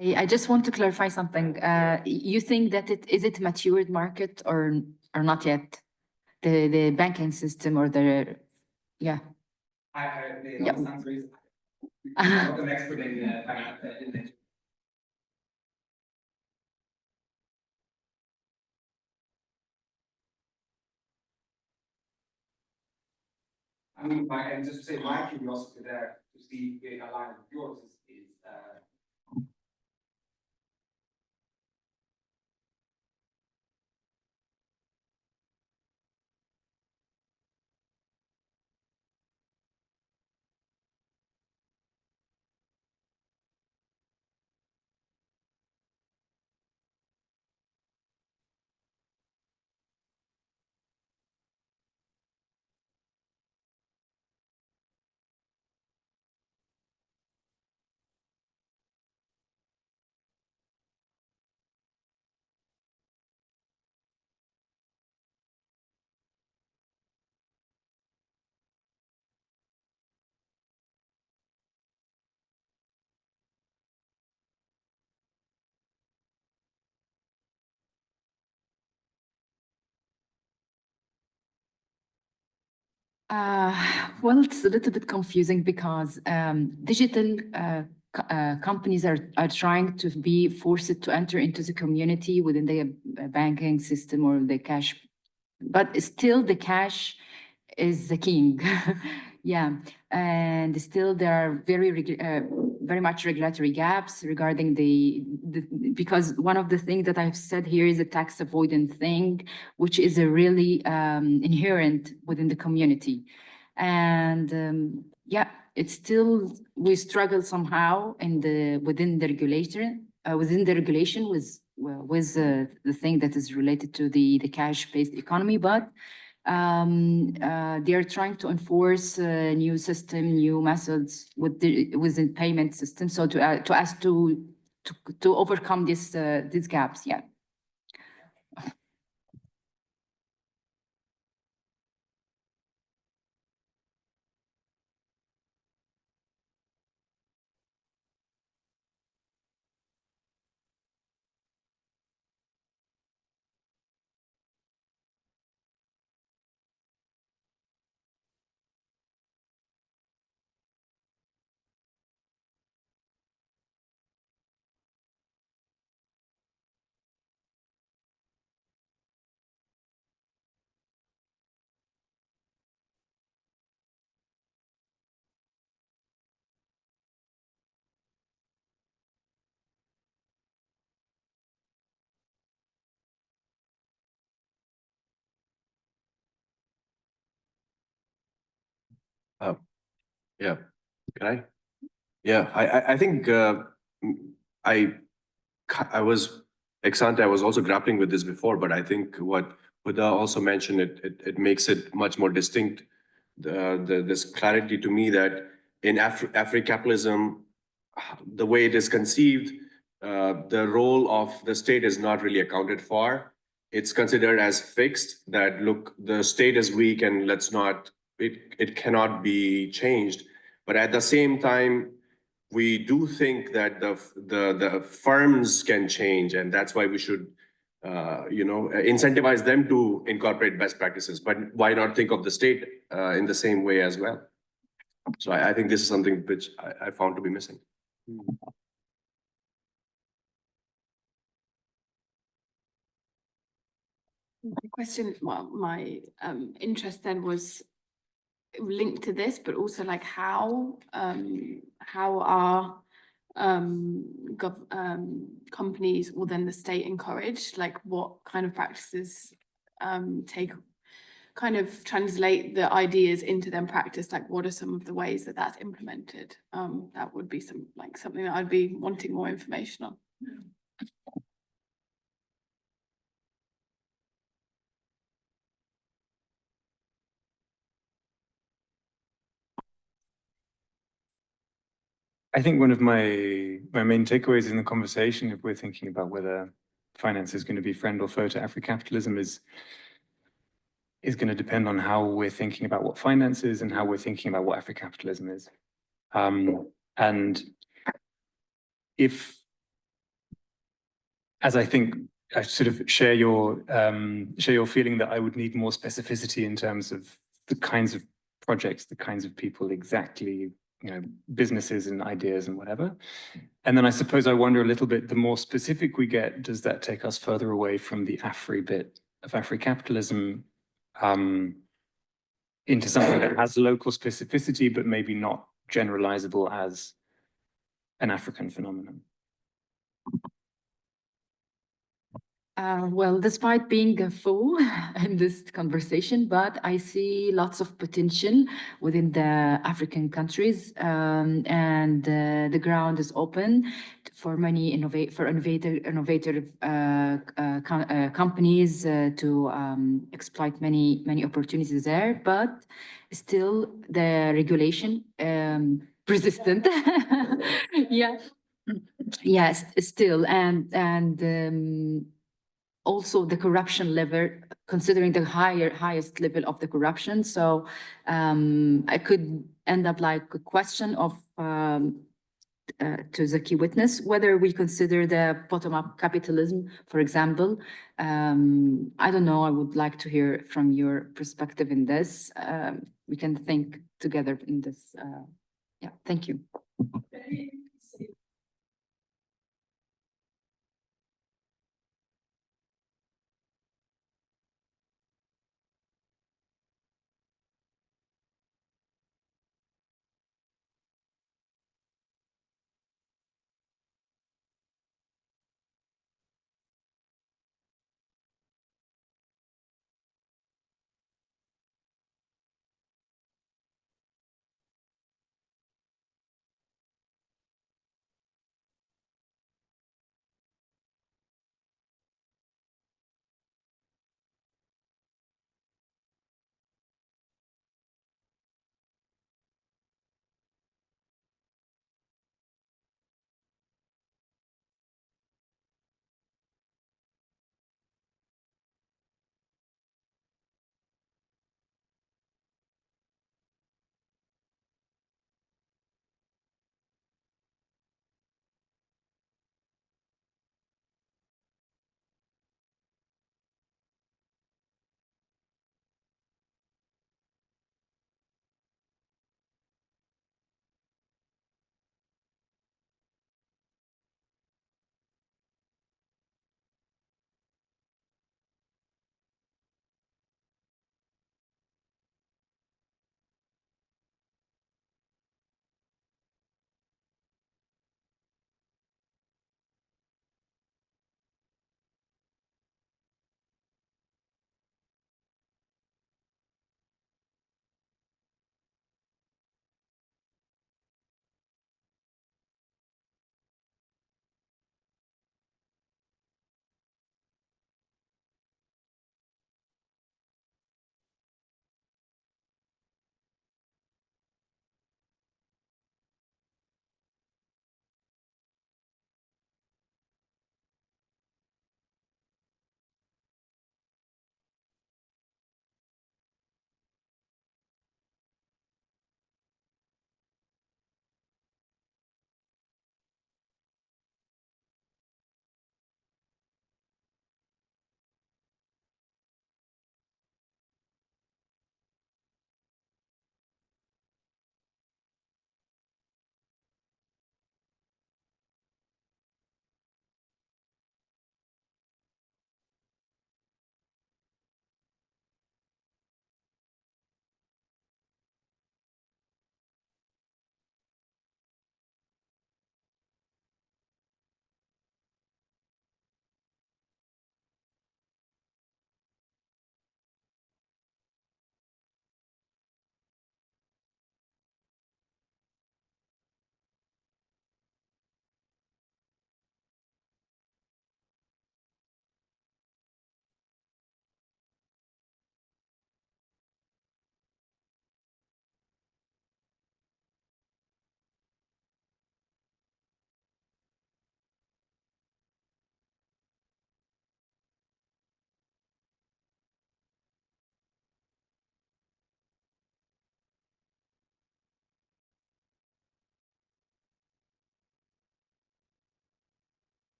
I just want to clarify something. You think that is it matured market or not yet? The banking system or the, yeah. The Yep. honest answer is, I'm not an expert in I mean, and just to say, my curiosity there to see if it aligns with yours is Well, it's a little bit confusing because digital companies are trying to be forced to enter into the community within the banking system or the cash, but still the cash is the king. Yeah, and still there are very much regulatory gaps regarding because one of the things that I've said here is a tax avoidant thing, which is a really inherent within the community. And yeah, it's still, we struggle somehow within the regulation with the thing that is related to the cash-based economy, but they are trying to enforce a new system, new methods within payment system. So to overcome these gaps, yeah. Yeah, can I? Yeah, I think I was ex ante, I was also grappling with this before, but I think what Huda also mentioned, it makes it much more distinct. This clarity to me that in Africapitalism, the way it is conceived, the role of the state is not really accounted for. It's considered as fixed, that look, the state is weak and let's not, it cannot be changed. But at the same time, we do think that the firms can change, and that's why we should incentivize them to incorporate best practices. But why not think of the state in the same way as well? So I think this is something which I found to be missing. My question, well, my interest then was linked to this, but also like how are companies or then the state encouraged, like what kind of practices kind of translate the ideas into them practice, like what are some of the ways that that's implemented? That would be something that I'd be wanting more information on. I think one of my main takeaways in the conversation, if we're thinking about whether finance is going to be friend or foe to Africapitalism, is going to depend on how we're thinking about what finance is and how we're thinking about what Africapitalism is. And if as I think I sort of share your feeling that I would need more specificity in terms of the kinds of projects, the kinds of people, exactly, businesses and ideas and whatever. And then I suppose I wonder a little bit, the more specific we get, does that take us further away from the Afri bit of Africapitalism into something that has local specificity, but maybe not generalizable as an African phenomenon? Well, despite being a fool in this conversation, but I see lots of potential within the African countries, and the ground is open for many innovative companies to exploit many opportunities there. But still, the regulation persistent. Yeah. Yes, still, and also the corruption level, considering the highest level of the corruption. So I could end up like a question of to the key witness, whether we consider the bottom-up capitalism, for example. I don't know, I would like to hear from your perspective in this. We can think together in this. Yeah, thank you.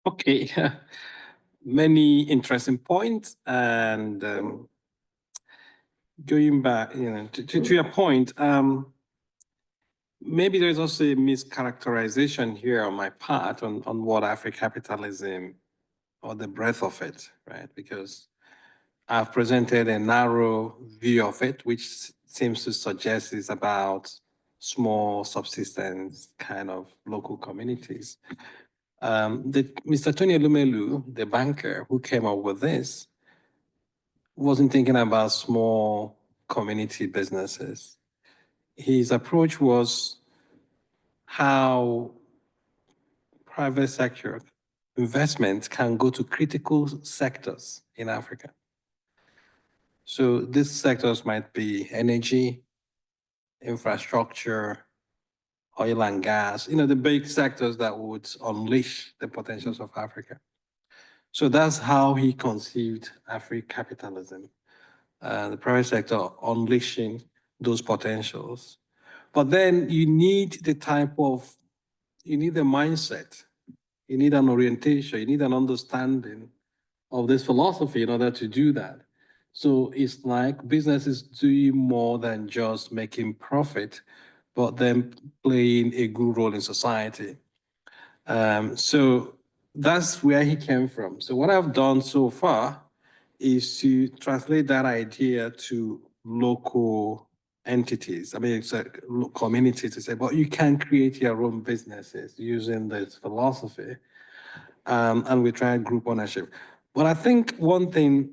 Okay, many interesting points, and going back, to your point, maybe there's also a mischaracterization here on my part on what Africapitalism or the breadth of it, right? Because I've presented a narrow view of it, which seems to suggest it's about small subsistence kind of local communities. Mr. Tony Elumelu, the banker who came up with this, wasn't thinking about small community businesses. His approach was how private sector investments can go to critical sectors in Africa. So these sectors might be energy, infrastructure, oil and gas, the big sectors that would unleash the potentials of Africa. So that's how he conceived Africapitalism, the private sector unleashing those potentials. But then you need the mindset, you need an orientation, you need an understanding of this philosophy in order to do that. So it's like business is doing more than just making profit, but then playing a good role in society. So that's where he came from. So what I've done so far is to translate that idea to local entities. I mean, it's a community to say, but you can create your own businesses using this philosophy. And we try group ownership. But I think one thing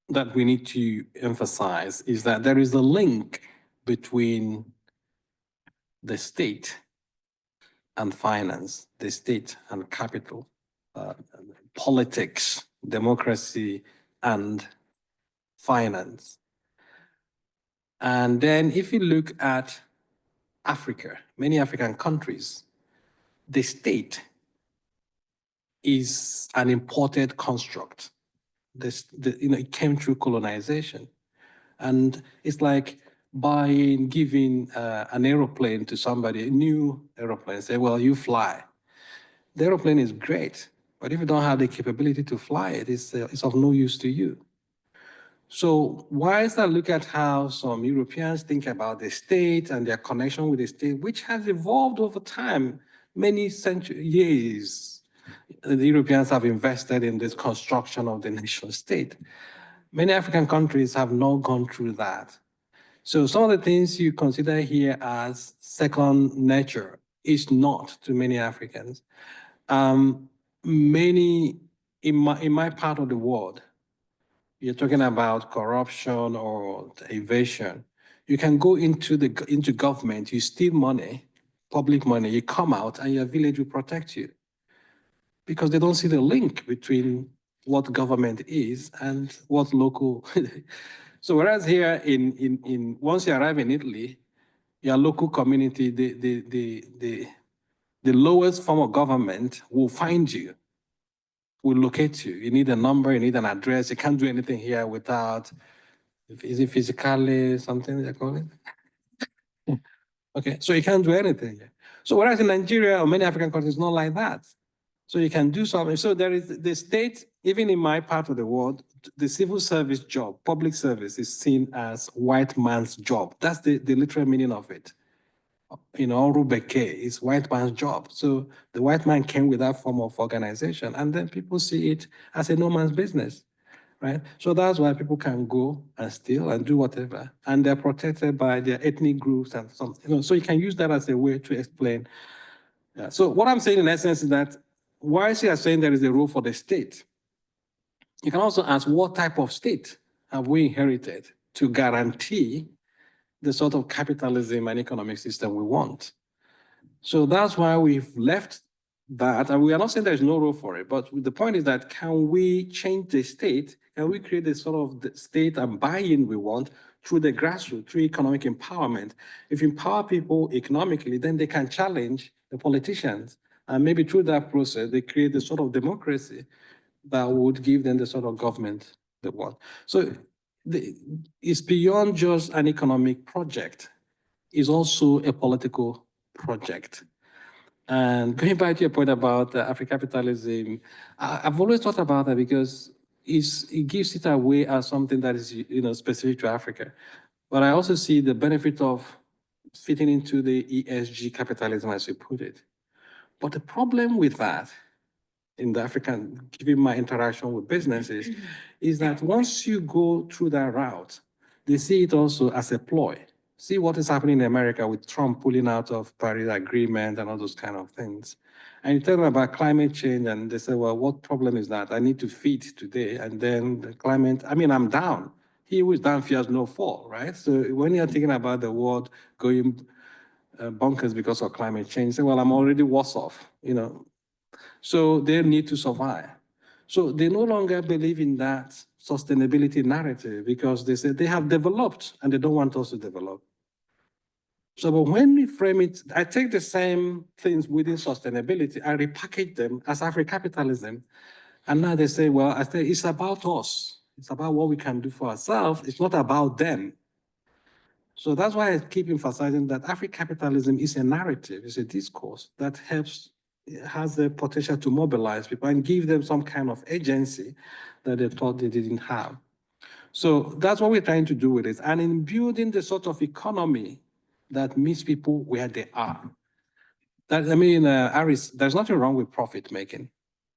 that we need to emphasize is that there is a link between the state and finance, the state and capital, politics, democracy, and finance. And then if you look at Africa, many African countries, the state is an imported construct. It came through colonization. And it's like giving an aeroplane to somebody, a new aeroplane, say, well, you fly. The aeroplane is great, but if you don't have the capability to fly it, it's of no use to you. So why is that? Look at how some Europeans think about the state and their connection with the state, which has evolved over time, many years. The Europeans have invested in this construction of the nation state. Many African countries have not gone through that. So some of the things you consider here as second nature is not to many Africans. Many, in my part of the world, you're talking about corruption or evasion. You can go into government, you steal money, public money, you come out and your village will protect you because they don't see the link between what government is and what local. So whereas here once you arrive in Italy, your local community, the lowest form of government will find you, will locate you. You need a number, you need an address. You can't do anything here without, is it physically something they call it? Okay, so you can't do anything here. So whereas in Nigeria or many African countries, it's not like that. So you can do something. So there is the state, even in my part of the world, the civil service job, public service is seen as white man's job. That's the literal meaning of it. Rubeke is white man's job. So the white man came with that form of organization, and then people see it as a no man's business, right? So that's why people can go and steal and do whatever, and they're protected by their ethnic groups and something. So you can use that as a way to explain. Yeah. So what I'm saying in essence is that whilst you are saying there is a role for the state, you can also ask what type of state have we inherited to guarantee the sort of capitalism and economic system we want. So that's why we've left that, and we are not saying there's no role for it, but the point is that can we change the state? Can we create the sort of the state and buy-in we want through the grassroots, through economic empowerment? If you empower people economically, then they can challenge the politicians, and maybe through that process, they create the sort of democracy that would give them the sort of government they want. So it's beyond just an economic project. It's also a political project. And going back to your point about Africapitalism, I've always thought about that because it gives it away as something that is specific to Africa. But I also see the benefit of fitting into the ESG capitalism, as you put it. But the problem with that, in the African, given my interaction with businesses, is that once you go through that route, they see it also as a ploy. See what is happening in America with Trump pulling out of Paris Agreement and all those kind of things. And you tell them about climate change and they say, well, what problem is that? I need to feed today. And then the climate, I'm down. He who is down fears no fall, right? So when you're thinking about the world going bonkers because of climate change, say, well, I'm already worse off, So they need to survive. So they no longer believe in that sustainability narrative because they say they have developed and they don't want us to develop. So, but when we frame it, I take the same things within sustainability, I repackage them as Africapitalism. And now they say, well, I say it's about us. It's about what we can do for ourselves. It's not about them. So that's why I keep emphasizing that Africapitalism is a narrative, it's a discourse that has the potential to mobilize people and give them some kind of agency that they thought they didn't have. So that's what we're trying to do with it. And in building the sort of economy that meets people where they are. Aris, there's nothing wrong with profit making.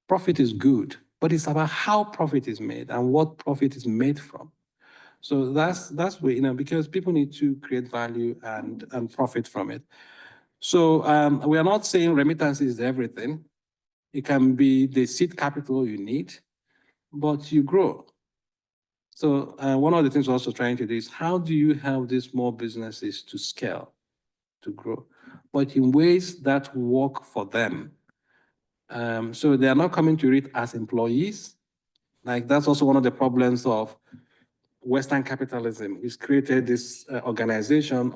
Profit is good, but it's about how profit is made and what profit is made from. So that's where, because people need to create value and profit from it. So we are not saying remittance is everything. It can be the seed capital you need, but you grow. So one of the things we're also trying to do is how do you help these small businesses to scale, to grow, but in ways that work for them. So they are not coming to it as employees. Like that's also one of the problems of Western capitalism. It's created this organization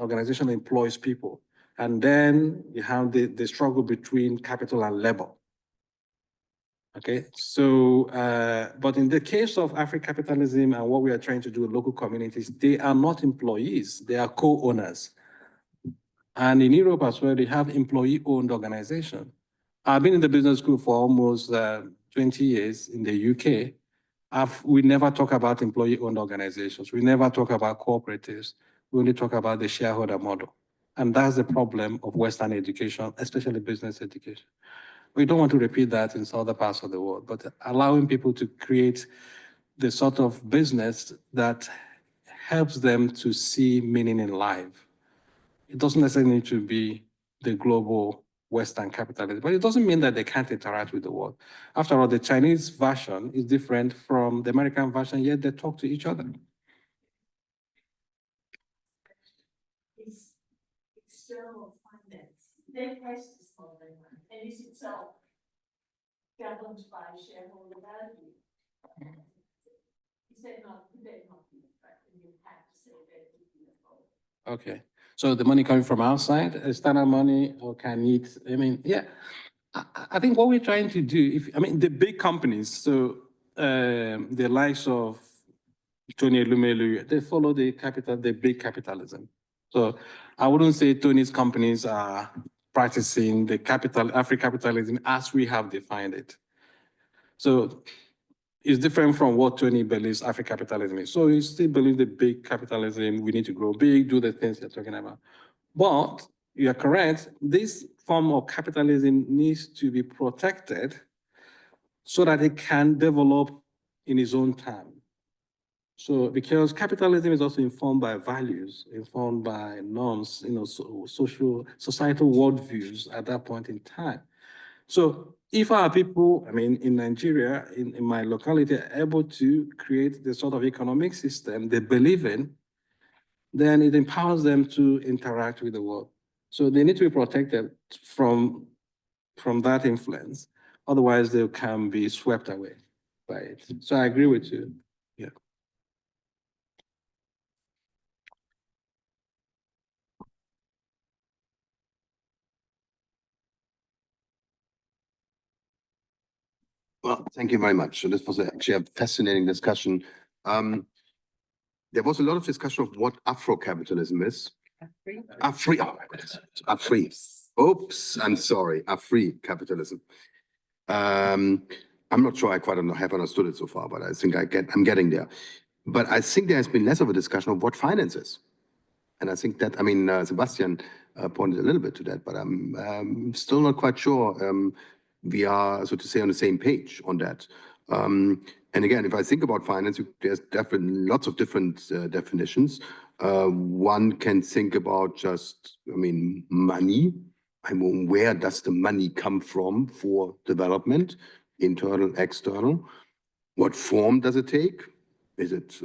employs people. And then you have the struggle between capital and labor. Okay, so, but in the case of Africapitalism and what we are trying to do with local communities, they are not employees, they are co-owners. And in Europe as well, they have employee-owned organization. I've been in the business school for almost 20 years in the UK. We never talk about employee-owned organizations. We never talk about cooperatives. We only talk about the shareholder model. And that's the problem of Western education, especially business education. We don't want to repeat that in other parts of the world, but allowing people to create the sort of business that helps them to see meaning in life. It doesn't necessarily need to be the global Western capitalism, but it doesn't mean that they can't interact with the world. After all, the Chinese version is different from the American version, yet they talk to each other. It's external finance. Their price is not very much, and is itself governed by shareholder value. Is that not correct? And you have to say that. Okay. So the money coming from outside, external money, or can it, yeah. I think what we're trying to do, the big companies, so the likes of Tony Elumelu, they follow the big capitalism. So I wouldn't say Tony's companies are practicing the Africapitalism as we have defined it. So it's different from what Tony believes Africapitalism is. So he still believes the big capitalism, we need to grow big, do the things you're talking about. But you're correct, this form of capitalism needs to be protected so that it can develop in its own time. So because capitalism is also informed by values, informed by norms, societal worldviews at that point in time. So if our people, in Nigeria, in my locality, are able to create the sort of economic system they believe in, then it empowers them to interact with the world. So they need to be protected from that influence. Otherwise, they can be swept away by it. So I agree with you. Yeah. Well, thank you very much. So this was actually a fascinating discussion. There was a lot of discussion of what Afro-capitalism is. Afri. Oops, I'm sorry, Africapitalism. I'm not sure I quite have understood it so far, but I think I'm getting there. But I think there has been less of a discussion of what finance is. And I think that, I mean, Sebastian pointed a little bit to that, but I'm still not quite sure we are, so to say, on the same page on that. And again, if I think about finance, there's definitely lots of different definitions. One can think about just, I mean, money. I mean, where does the money come from for development, internal, external? What form does it take? Is it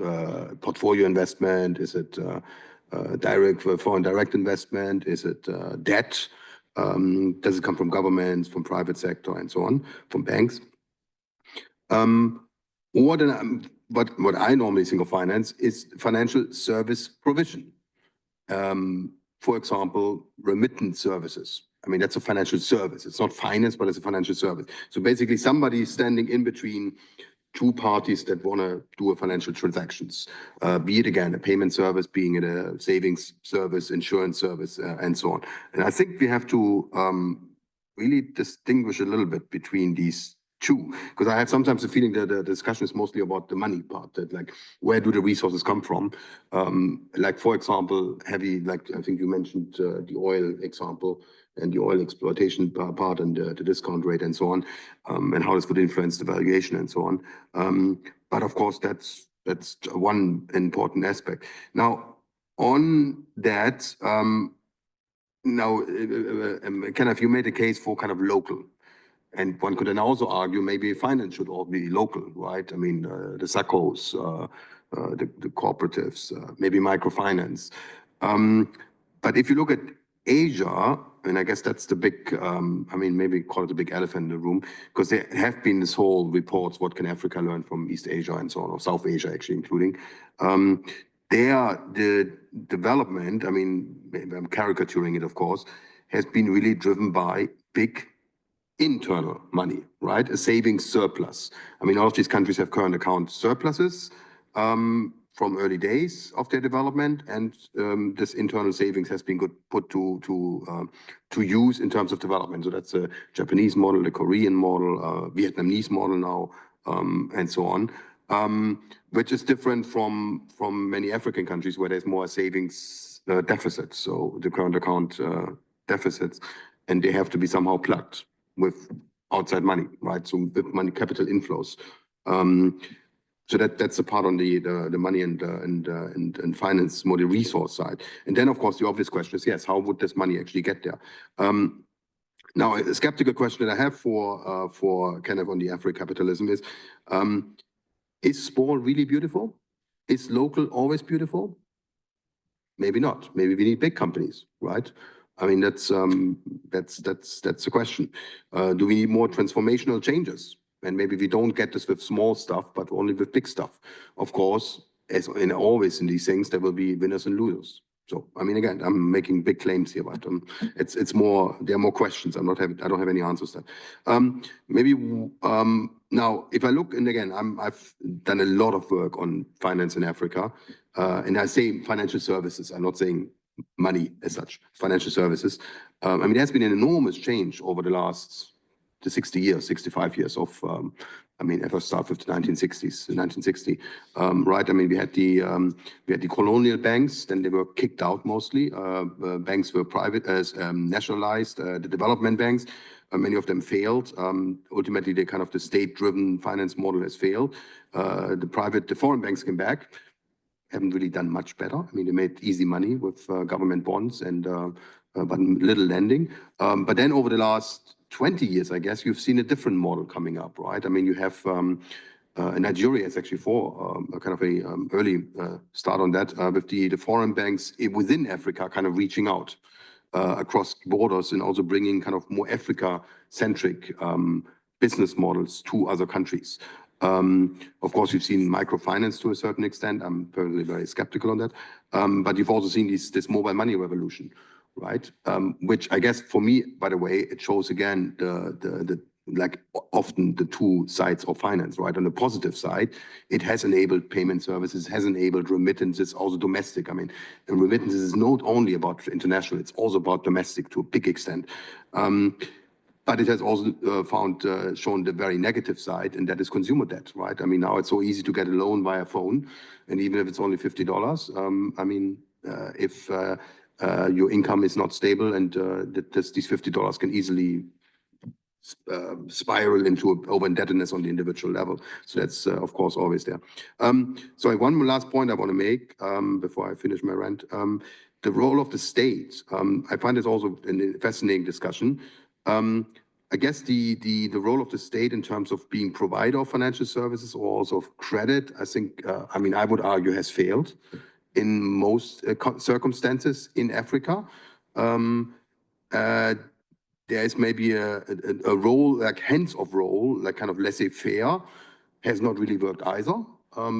portfolio investment? Is it direct foreign direct investment? Is it debt? Does it come from governments, from private sector, and so on, from banks? What I normally think of finance is financial service provision. For example, remittance services. I mean, that's a financial service. It's not finance, but it's a financial service. So basically somebody standing in between two parties that want to do a financial transactions, be it again a payment service, being it a savings service, insurance service, and so on. And I think we have to really distinguish a little bit between these two, because I have sometimes the feeling that the discussion is mostly about the money part, that like, where do the resources come from? Like, for example, like I think you mentioned the oil example and the oil exploitation part and the discount rate and so on, and how this would influence the valuation and so on. But of course, that's one important aspect. Now, on that, now, kind of, you made a case for kind of local. And one could then also argue maybe finance should all be local, right? I mean, the SACCOs, the cooperatives, maybe microfinance. But if you look at Asia, and I guess that's the big, I mean, maybe call it the big elephant in the room, because there have been this whole reports, what can Africa learn from East Asia and so on, or South Asia actually including. The development, I mean, I'm caricaturing it, of course, has been really driven by big internal money, right? A savings surplus. I mean, all of these countries have current account surpluses from early days of their development, and this internal savings has been put to use in terms of development. So that's a Japanese model, the Korean model, Vietnamese model now, and so on, which is different from many African countries where there's more savings deficits, so the current account deficits, and they have to be somehow plugged with outside money, right? So with money, capital inflows. So that's the part on the money and finance, more the resource side. And then, of course, the obvious question is, yes, how would this money actually get there? Now, a skeptical question that I have for kind of on the Africapitalism is small really beautiful? Is local always beautiful? Maybe not. Maybe we need big companies, right? I mean, that's the question. Do we need more transformational changes? And maybe we don't get this with small stuff, but only with big stuff. Of course, as in always in these things, there will be winners and losers. So, I mean, again, I'm making big claims here, but it's more, there are more questions. I don't have any answers to that. Maybe now, if I look, and again, I've done a lot of work on finance in Africa, and I say financial services. I'm not saying money as such, financial services. I mean, there's been an enormous change over the last 60 years, 65 years of, I mean, if I start with the 1960s, right? I mean, we had the colonial banks, then they were kicked out mostly. Banks were private, nationalized, the development banks, many of them failed. Ultimately, the state-driven finance model has failed. The foreign banks came back, haven't really done much better. I mean, they made easy money with government bonds and but little lending. But then over the last 20 years, I guess, you've seen a different model coming up, right? I mean, you have Nigeria is actually kind of a early start on that with the foreign banks within Africa kind of reaching out across borders and also bringing kind of more Africa-centric business models to other countries. Of course, you've seen microfinance to a certain extent. I'm personally very skeptical on that. But you've also seen this mobile money revolution, right? Which I guess for me, by the way, it shows again the like often the two sides of finance, right? On the positive side, it has enabled payment services, has enabled remittances, also domestic. I mean, and remittances is not only about international, it's also about domestic to a big extent. But it has also shown the very negative side, and that is consumer debt, right? I mean, now it's so easy to get a loan via phone, and even if it's only $50, I mean, if your income is not stable, and these $50 can easily spiral into over-indebtedness on the individual level. So that's, of course, always there. So one last point I want to make before I finish my rant. The role of the state. I find this also a fascinating discussion. I guess the role of the state in terms of being provider of financial services or also of credit, I think, I mean, I would argue has failed in most circumstances in Africa. There is maybe a role, like hands-off role, like kind of laissez-faire, has not really worked either.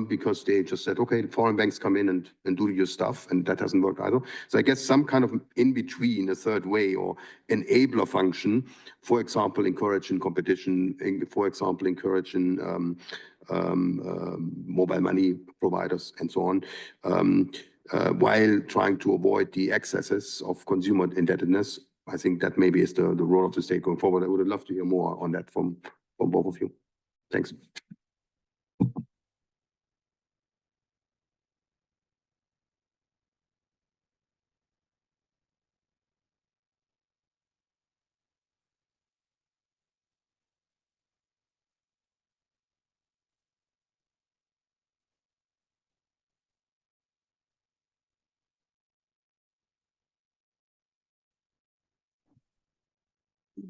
Because they just said, okay, the foreign banks come in and do your stuff, and that hasn't worked either. So I guess some kind of in between, a third way or enabler function, for example, encouraging competition, for example, encouraging mobile money providers and so on, while trying to avoid the excesses of consumer indebtedness. I think that maybe is the role of the state going forward. I would love to hear more on that from both of you. Thanks.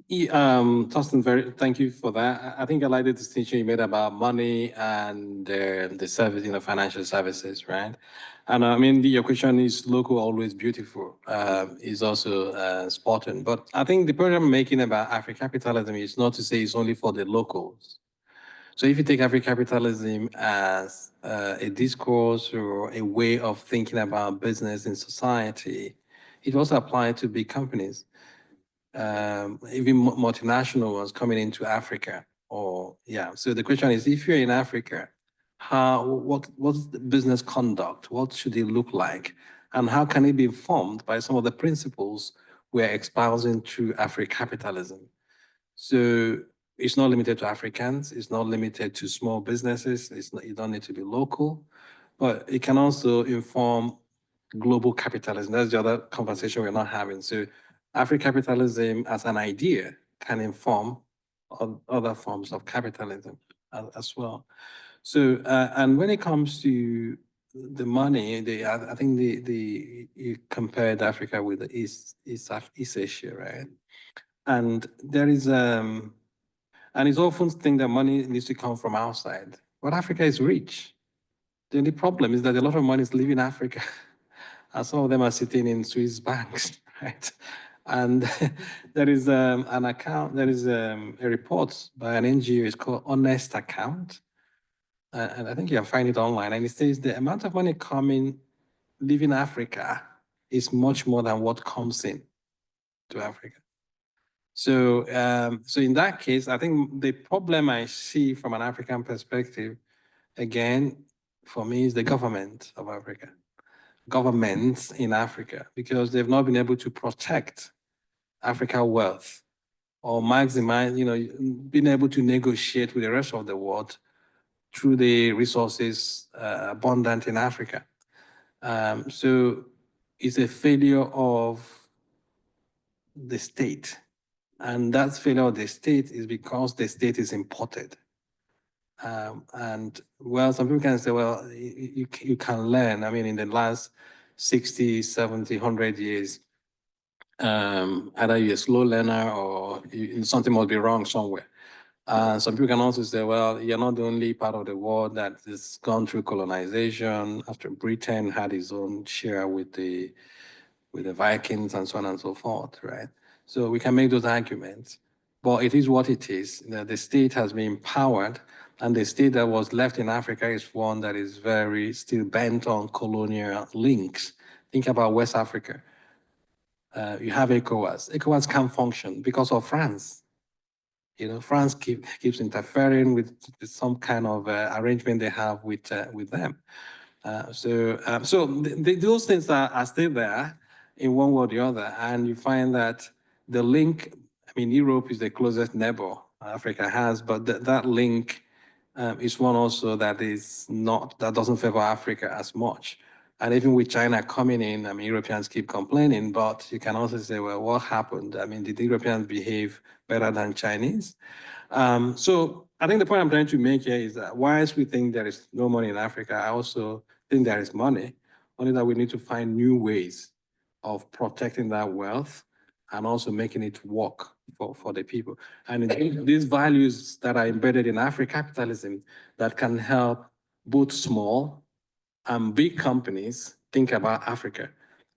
Thorsten, thank you for that. I think I like the distinction you made about money and the service, financial services, right? And I mean, your question is local, always beautiful, is also spot-on. But I think the point I'm making about Africapitalism is not to say it's only for the locals. So if you take Africapitalism as a discourse or a way of thinking about business in society, it also applies to big companies. Even multinational ones coming into Africa, So the question is, if you're in Africa, what's the business conduct? What should it look like? And how can it be informed by some of the principles we're espousing through Africapitalism? So it's not limited to Africans. It's not limited to small businesses. You don't need to be local, but it can also inform global capitalism. That's the other conversation we're not having. So Africapitalism as an idea can inform other forms of capitalism as well. So, and when it comes to the money, I think you compared Africa with the East Asia, right? And there is, and it's often think that money needs to come from outside, but Africa is rich. The only problem is that a lot of money is leaving Africa, and some of them are sitting in Swiss banks, right? And there is an account, there is a report by an NGO, it's called Honest Account. And I think you can find it online. And it says the amount of money leaving Africa is much more than what comes in to Africa. So, so in that case, I think the problem I see from an African perspective, again, for me, is the government of Africa. Governments in Africa, because they've not been able to protect Africa wealth or maximize, being able to negotiate with the rest of the world through the resources abundant in Africa. So it's a failure of the state. And that failure of the state is because the state is imported. And well, some people can say, well, you can learn. I mean, in the last 60, 70, 100 years, either you're a slow learner or something must be wrong somewhere. Some people can also say, well, you're not the only part of the world that has gone through colonization after Britain had its own share with the Vikings and so on and so forth, right? So we can make those arguments, but it is what it is. The state has been empowered, and the state that was left in Africa is one that is very still bent on colonial links. Think about West Africa. You have ECOWAS. ECOWAS can't function because of France. France keeps interfering with some kind of arrangement they have with them. Those things are still there in one way or the other, and you find that the link. I mean, Europe is the closest neighbor Africa has, but that link is one also that doesn't favor Africa as much. And even with China coming in, I mean, Europeans keep complaining, but you can also say, well, what happened? I mean, did the Europeans behave better than Chinese? So I think the point I'm trying to make here is that whilst we think there is no money in Africa, I also think there is money, only that we need to find new ways of protecting that wealth and also making it work for the people. And these values that are embedded in Africapitalism that can help both small and big companies think about Africa.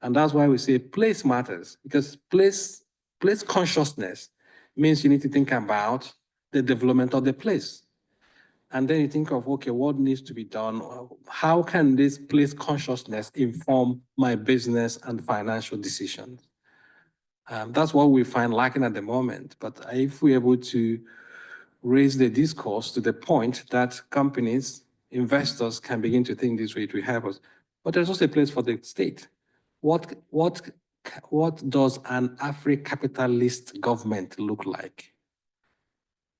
And that's why we say place matters, because place consciousness means you need to think about the development of the place. And then you think of, okay, what needs to be done? How can this place consciousness inform my business and financial decisions? That's what we find lacking at the moment. But if we're able to raise the discourse to the point that companies, investors can begin to think this way, it will help us. But there's also a place for the state. What does an Afri-capitalist government look like?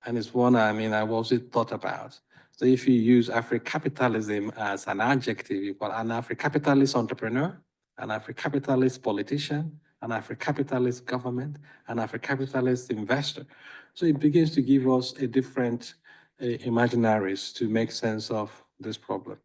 And it's one, I mean, I've also thought about. So if you use Afri-capitalism as an adjective, you call an Afri-capitalist entrepreneur, an Afri-capitalist politician, an Afri-capitalist government, an Afri-capitalist investor. So it begins to give us a different imaginaries to make sense of this problem.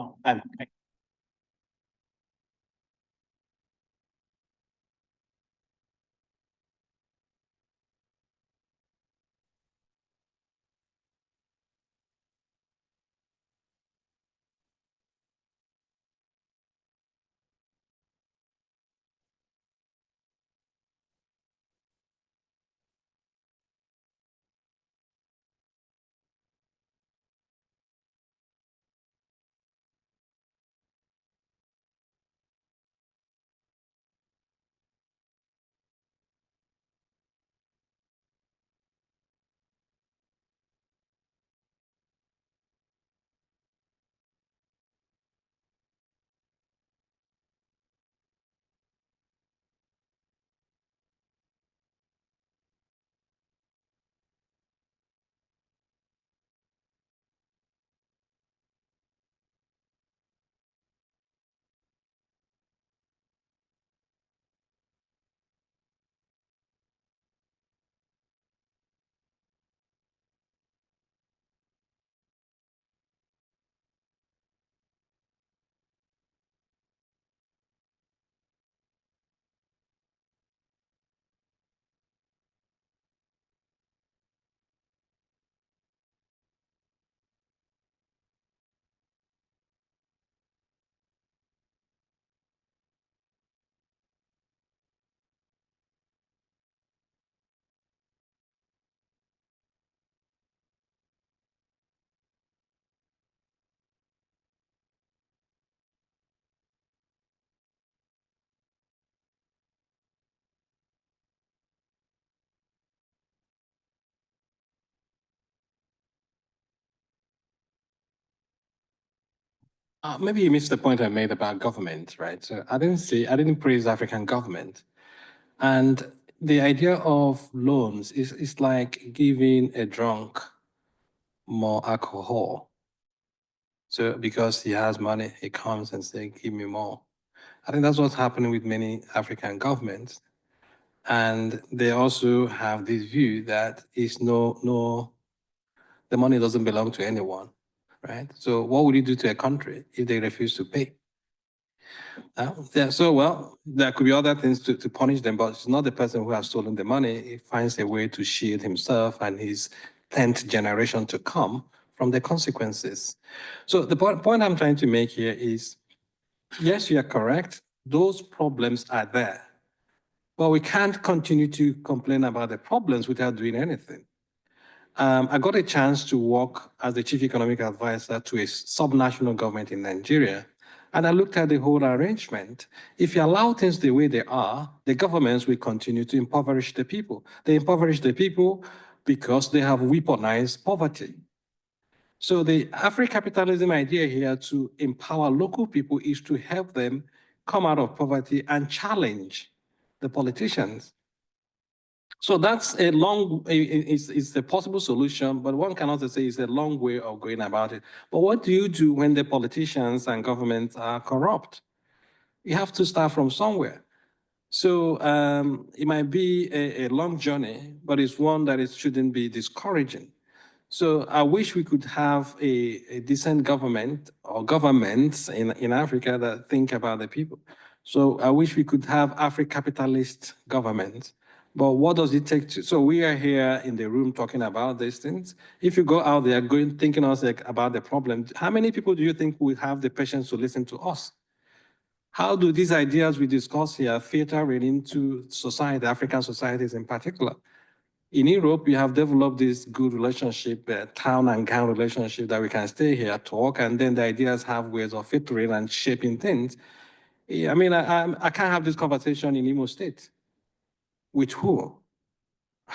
Oh, Maybe you missed the point I made about government, right? So I didn't praise African government. And the idea of loans is like giving a drunk more alcohol. So because he has money, he comes and says, give me more. I think that's what's happening with many African governments. And they also have this view that the money doesn't belong to anyone, right? So what would you do to a country if they refuse to pay? Well, there could be other things to punish them, but it's not the person who has stolen the money. He finds a way to shield himself and his 10th generation to come from the consequences. So the point I'm trying to make here is, yes, you are correct. Those problems are there. But we can't continue to complain about the problems without doing anything. I got a chance to work as the chief economic advisor to a subnational government in Nigeria. And I looked at the whole arrangement. If you allow things the way they are, the governments will continue to impoverish the people. They impoverish the people because they have weaponized poverty. So the Africapitalism idea here to empower local people is to help them come out of poverty and challenge the politicians. So that's it's a possible solution, but one cannot say it's a long way of going about it. But what do you do when the politicians and governments are corrupt? You have to start from somewhere. So it might be a long journey, but it's one that it shouldn't be discouraging. So I wish we could have a decent government or governments in Africa that think about the people. So I wish we could have Africapitalist governments. But what does it take to? So we are here in the room talking about these things. If you go out there thinking also about the problem, how many people do you think will have the patience to listen to us? How do these ideas we discuss here filter into society, African societies in particular? In Europe, we have developed this good relationship, town and gown relationship that we can stay here, talk, and then the ideas have ways of filtering and shaping things. I mean, I can't have this conversation in Imo State. With who?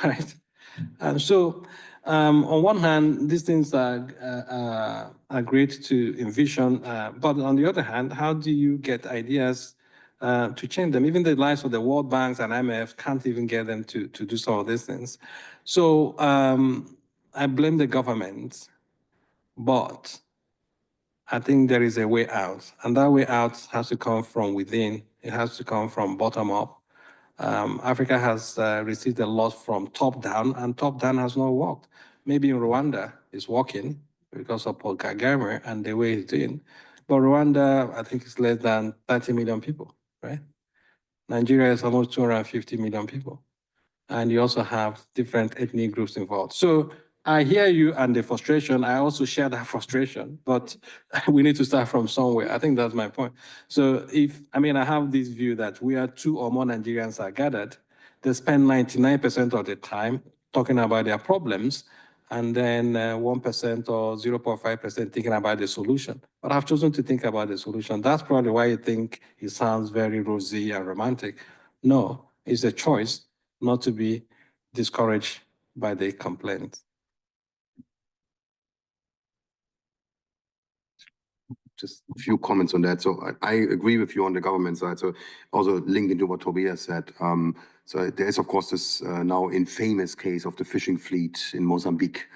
Right? And so, on one hand, these things are great to envision, but on the other hand, how do you get ideas to change them? Even the likes of the World Banks and IMF can't even get them to do some of these things. So I blame the government, but I think there is a way out, and that way out has to come from within. It has to come from bottom up. Africa has received a lot from top down, and top down has not worked. Maybe in Rwanda it's working because of Paul Kagame and the way he's doing. But Rwanda, I think it's less than 30 million people, right? Nigeria is almost 250 million people. And you also have different ethnic groups involved. So I hear you and the frustration. I also share that frustration, but we need to start from somewhere. I think that's my point. So I have this view that where 2 or more Nigerians are gathered, they spend 99% of the time talking about their problems, and then 1% or 0.5% thinking about the solution. But I've chosen to think about the solution. That's probably why you think it sounds very rosy and romantic. No, it's a choice not to be discouraged by the complaints. Just a few comments on that. So I agree with you on the government side. So also linked into what Tobias said. So there is, of course, this now infamous case of the fishing fleet in Mozambique,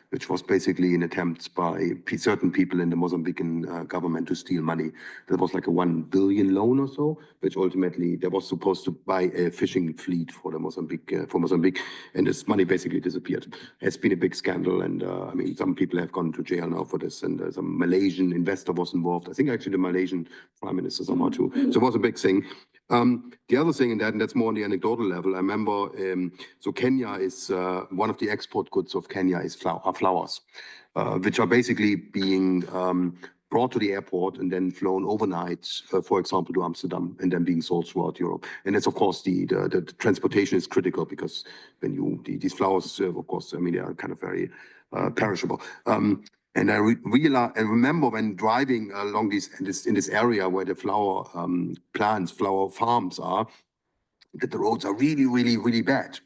which was basically an attempt by certain people in the Mozambican government to steal money. That was like a 1 billion loan or so, which ultimately they was supposed to buy a fishing fleet for the Mozambique, and this money basically disappeared. It's been a big scandal, and some people have gone to jail now for this, and some Malaysian investor was involved. I think actually the Malaysian prime minister somehow too. So it was a big thing. The other thing in that, and that's more on the anecdotal level, I remember, so Kenya is, one of the export goods of Kenya is flowers, which are basically being brought to the airport and then flown overnight, for example, to Amsterdam, and then being sold throughout Europe. And that's, of course, the transportation is critical, because when these flowers, of course, they are kind of very perishable. And I remember when driving along in this area where the flower flower farms are, that the roads are really, really, really bad,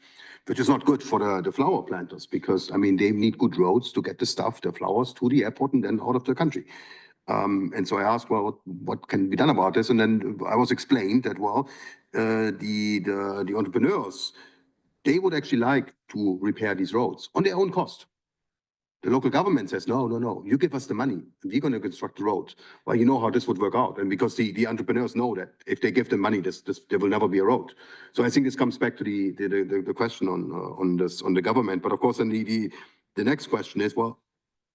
which is not good for the flower planters, because they need good roads to get the flowers to the airport and then out of the country. And so I asked, well, what can be done about this? And then I was explained that, well, the entrepreneurs, they would actually like to repair these roads on their own cost. The local government says, no, you give us the money, we're going to construct the road. Well, you know how this would work out. And because the entrepreneurs know that if they give them money, there will never be a road. So I think this comes back to the question on the government. But of course, then the next question is, well,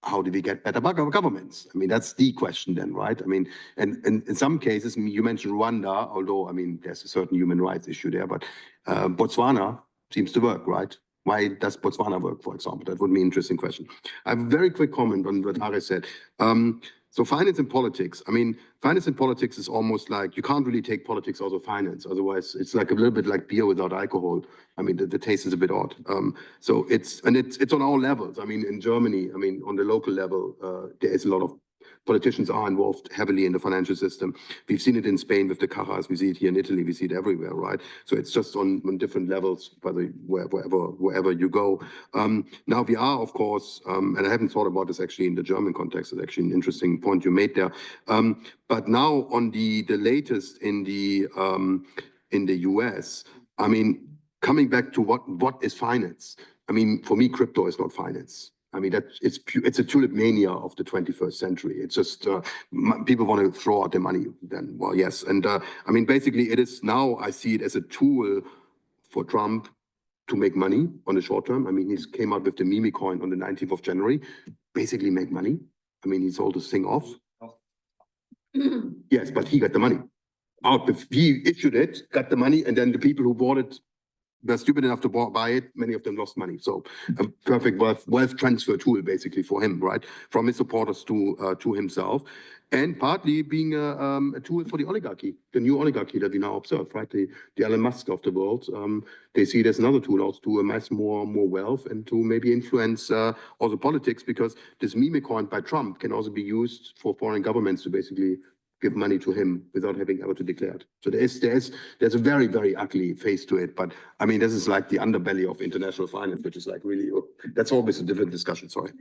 how do we get better governments? That's the question then, right? And in some cases, you mentioned Rwanda, although, there's a certain human rights issue there, but Botswana seems to work, right? Why does Botswana work, for example? That would be an interesting question. I have a very quick comment on what Ares said. So finance and politics. Finance and politics is almost like, you can't really take politics out of finance. Otherwise, it's like a little bit like beer without alcohol. The taste is a bit odd. So it's on all levels. In Germany, on the local level, there is a lot of politicians are involved heavily in the financial system. We've seen it in Spain with the cajas. We see it here in Italy. We see it everywhere, right? So it's just on different levels, wherever you go. Now we are, of course, and I haven't thought about this actually in the German context. It's actually an interesting point you made there. But now on the latest in the US, coming back to what is finance? For me, crypto is not finance. It's a tulip mania of the 21st century. It's just people want to throw out their money. Then, well, yes, and basically, it is now. I see it as a tool for Trump to make money on the short term. He came out with the meme coin on the 19th of January, basically make money. He sold this thing off. Yes, but he got the money out. He issued it, got the money, and then the people who bought it were stupid enough to buy it. Many of them lost money. So a perfect wealth transfer tool, basically, for him, right? From his supporters to himself, and partly being a tool for the oligarchy, the new oligarchy that we now observe, right? The Elon Musk of the world. They see it as another tool also to amass more wealth and to maybe influence also politics, because this meme coin by Trump can also be used for foreign governments to basically give money to him without having ever to declare it. So there's a very, very ugly face to it. But this is like the underbelly of international finance, which is like really, that's always a different discussion. Sorry.